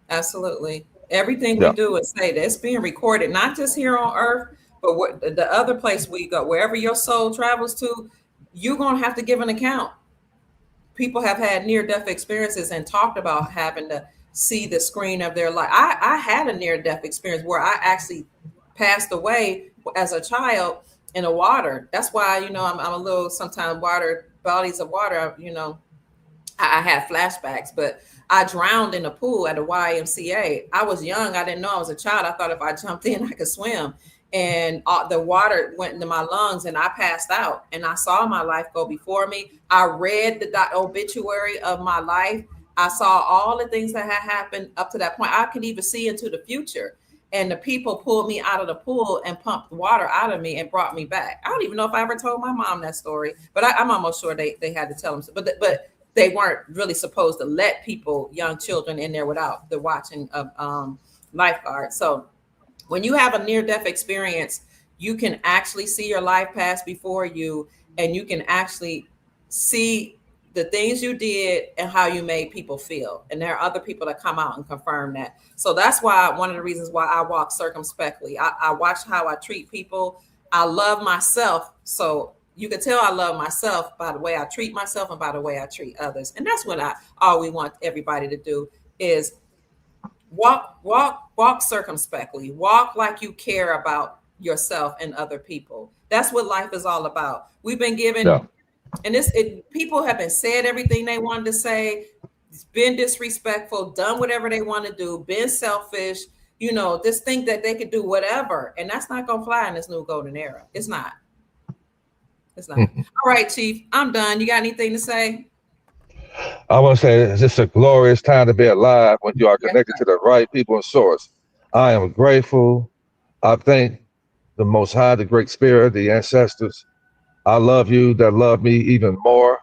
Absolutely. Everything we Yeah, do and say that's being recorded, not just here on earth, but the other place we go, wherever your soul travels to, you're going to have to give an account. People have had near death experiences and talked about having to see the screen of their life. I had a near death experience where I actually passed away as a child in the water. That's why, I'm a little sometimes water, bodies of water, I had flashbacks, but I drowned in a pool at a YMCA. I was young. I didn't know I was a child. I thought if I jumped in, I could swim. And the water went into my lungs and I passed out. And I saw my life go before me. I read the obituary of my life. I saw all the things that had happened up to that point. I could even see into the future. And the people pulled me out of the pool and pumped water out of me and brought me back. I don't even know if I ever told my mom that story, but I'm almost sure they had to tell them. But they weren't really supposed to let people, young children, in there without the watching of lifeguards. So when you have a near death experience, you can actually see your life pass before you, and you can actually see the things you did and how you made people feel. And there are other people that come out and confirm that. So that's why one of the reasons why I walk circumspectly. I watch how I treat people. I love myself. So you can tell I love myself by the way I treat myself and by the way I treat others. And that's what all we want everybody to do is walk circumspectly. Walk like you care about yourself and other people. That's what life is all about. We've been given, yeah. and people have been said everything they wanted to say, been disrespectful, done whatever they want to do, been selfish, just think that they could do whatever. And that's not gonna fly in this new golden era. It's not. It's not. All right, Chief, I'm done. You got anything to say? I want to say it's just a glorious time to be alive when you are Yes, connected to the right people and source. I am grateful. I thank the Most High, the Great Spirit, the ancestors. I love you that love me even more.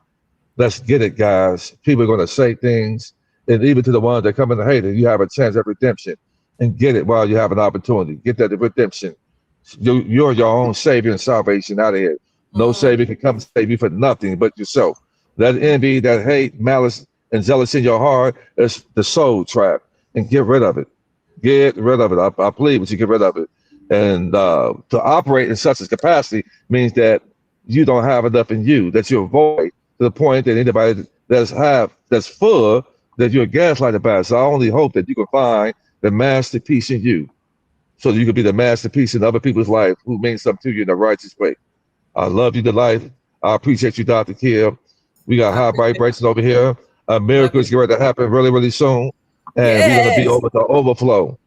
Let's get it, guys. People are going to say things, and even to the ones that come in to hate it, you have a chance at redemption, and get it while you have an opportunity. Get that redemption. You're your own savior and salvation out of here. No mm, savior can come save you for nothing but yourself. That envy, that hate, malice, and jealousy in your heart is the soul trap, and get rid of it. Get rid of it. I plead with you, get rid of it. And to operate in such a capacity means that you don't have enough in you, that you're void to the point that anybody that's full, that you're gaslighted by. So I only hope that you can find the masterpiece in you, so that you can be the masterpiece in other people's life who means something to you in a righteous way. I love you to life. I appreciate you, Dr. Kill. We got I high appreciate vibrations over here. A it. Love miracle you. is going to happen really, really soon. And we're going to be Yes. over the overflow.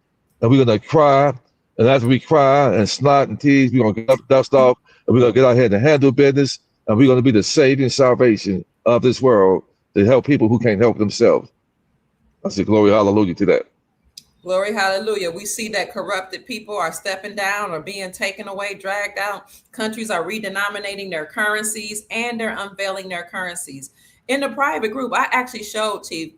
And we're going to cry. And after we cry and snot and tease, we're going to get up, dust off, and we're going to get out here and handle business. And we're going to be the saving salvation of this world to help people who can't help themselves. I say glory, hallelujah to that. Glory, hallelujah. We see that corrupted people are stepping down or being taken away, dragged out. Countries are redenominating their currencies and they're unveiling their currencies. In the private group, I actually showed to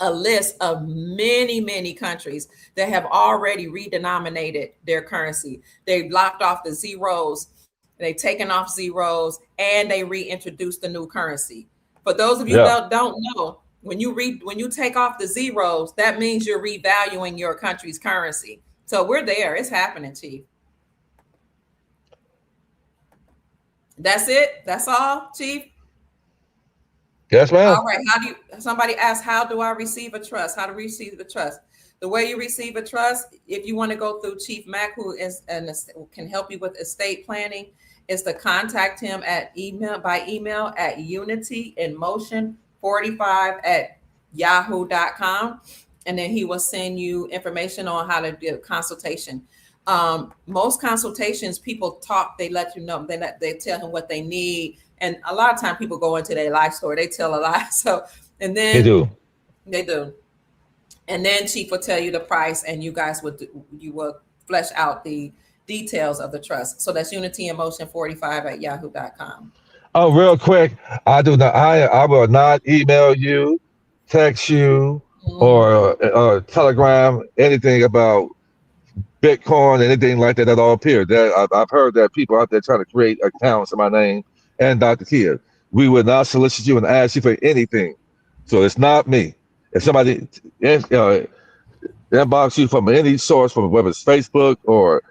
a list of many, many countries that have already redenominated their currency. They've locked off the zeros, they've taken off zeros, and they reintroduced the new currency. For those of you Yeah. that don't know, when you take off the zeros, that means you're revaluing your country's currency. So we're there. It's happening, Chief. That's it. That's all, Chief. Yes, ma'am. All right. Somebody asked, how do I receive a trust? How to receive a trust? The way you receive a trust, if you want to go through Chief Mack, who can help you with estate planning, is to contact him by email at unityinmotion 45@yahoo.com. And then he will send you information on how to do a consultation. Most consultations, people talk, they let you know, they tell him what they need. And a lot of times people go into their life story, they tell a lot. So, and then they do. And then Chief will tell you the price, and you will flesh out the details of the trust. So that's unityemotion45@yahoo.com. Oh, real quick, I will not email you, text you, or telegram anything about Bitcoin, anything like that at all. Period. I've heard that people out there trying to create accounts in my name and Dr. Kia. We would not solicit you and ask you for anything. So it's not me. If somebody inbox you from any source, from whether it's Facebook or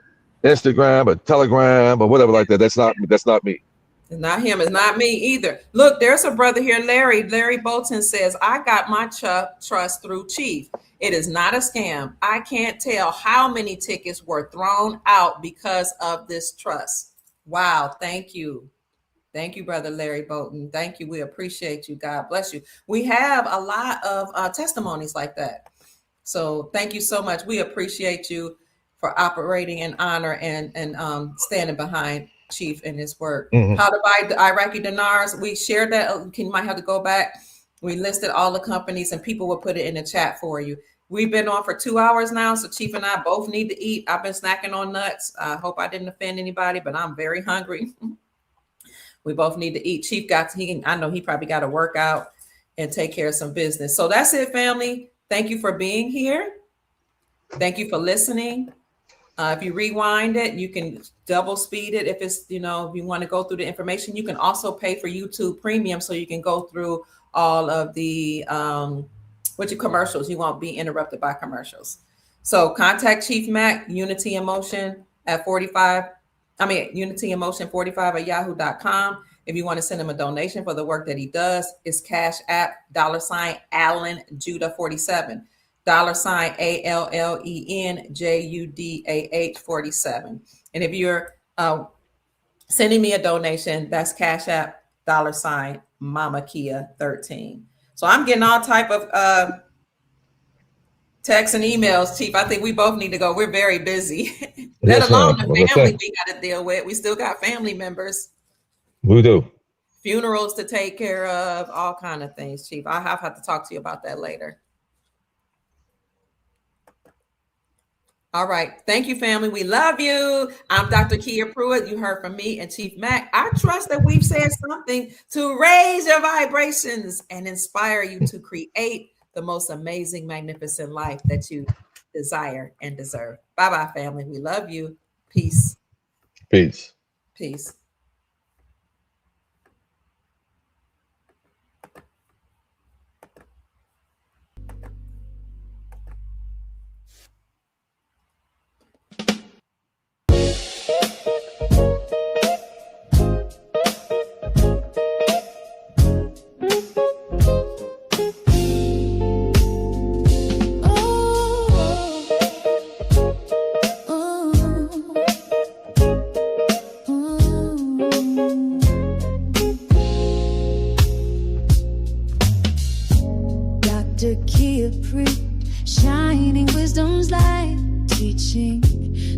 Instagram or Telegram or whatever like that, that's not me. That's not me. It's not him. It's not me either. Look, there's a brother here, Larry. Larry Bolton says, I got my trust through Chief. It is not a scam. I can't tell how many tickets were thrown out because of this trust. Wow. Thank you. Thank you, Brother Larry Bolton. Thank you. We appreciate you. God bless you. We have a lot of testimonies like that. So thank you so much. We appreciate you for operating in honor and standing behind Chief in his work. How to buy Iraqi dinars. We shared that. You might have to go back. We listed all the companies and people will put it in the chat for you. We've been on for 2 hours now, so Chief and I both need to eat. I've been snacking on nuts. I hope I didn't offend anybody, but I'm very hungry. We both need to eat. Chief I know he probably got to work out and take care of some business. So that's it, family. Thank you for being here. Thank you for listening. If you rewind it, you can double speed it. If it's, if you want to go through the information, you can also pay for YouTube Premium so you can go through all of the commercials. You won't be interrupted by commercials. So contact Chief Mac, Unity Emotion Unityemotion45@yahoo.com. If you want to send him a donation for the work that he does, it's Cash App $Allen Judah 47. $AllenJudah 47. And if you're sending me a donation, that's Cash App $Mama Kia 13. So I'm getting all type of texts and emails, Chief. I think we both need to go. We're very busy. Let alone the family we got to deal with. We still got family members. We do. Funerals to take care of, all kind of things, Chief. I'll have to talk to you about that later. All right. Thank you, family. We love you. I'm Dr. Kia Pruitt. You heard from me and Chief Mac. I trust that we've said something to raise your vibrations and inspire you to create the most amazing, magnificent life that you desire and deserve. Bye-bye, family. We love you. Peace. Peace. Peace. Shining wisdom's light, teaching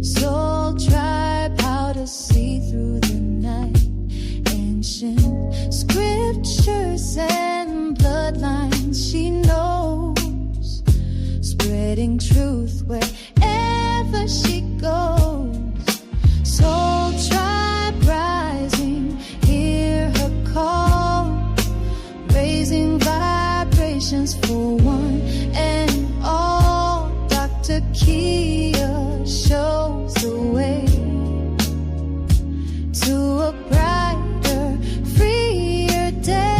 soul tribe how to see through the night. Ancient scriptures and bloodlines she knows, spreading truth wherever she goes. Soul tribe rising, hear her call, raising vibrations for one and all. Dr. Kia shows the way to a brighter, freer day.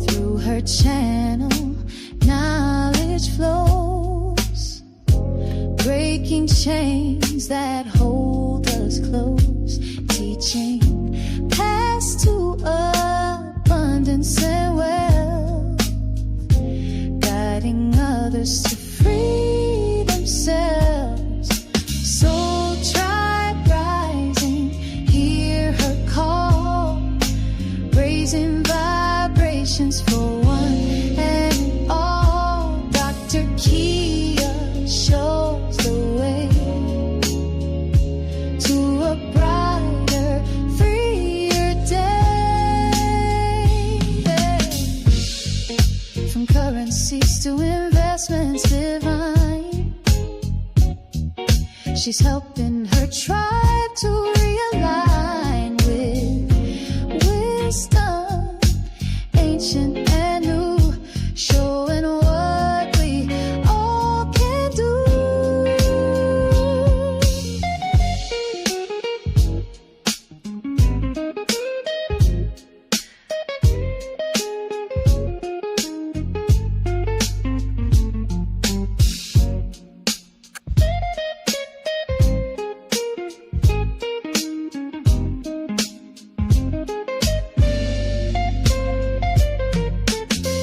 Through her channel, knowledge flows, breaking chains that hold us close, teaching paths to abundance and wealth, others to free themselves. Soul tribe rising, hear her call, raising vibrations for one and all. Dr. Kia shows the way to a brighter, freer day. From currencies to investments divine, she's helping her tribe to realign with wisdom, ancient and new, showing what we all can do.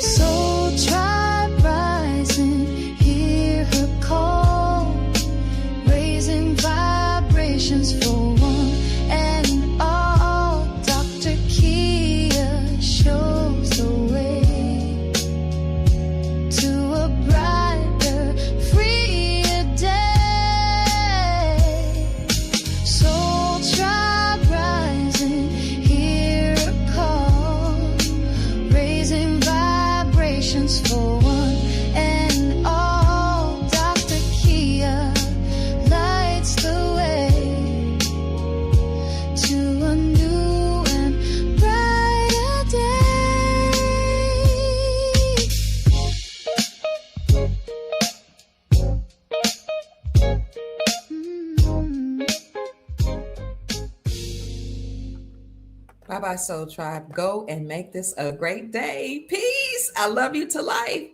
Soul tribe rising, hear her call, raising vibrations for one and all. Dr. Kia shows the way to a brighter, freer day. Soul tribe rising, hear her call, raising vibrations for one and all. Dr. Kia lights the way to a new and brighter day. Bye bye, Soul Tribe. Go and make this a great day. Peace. I love you to life.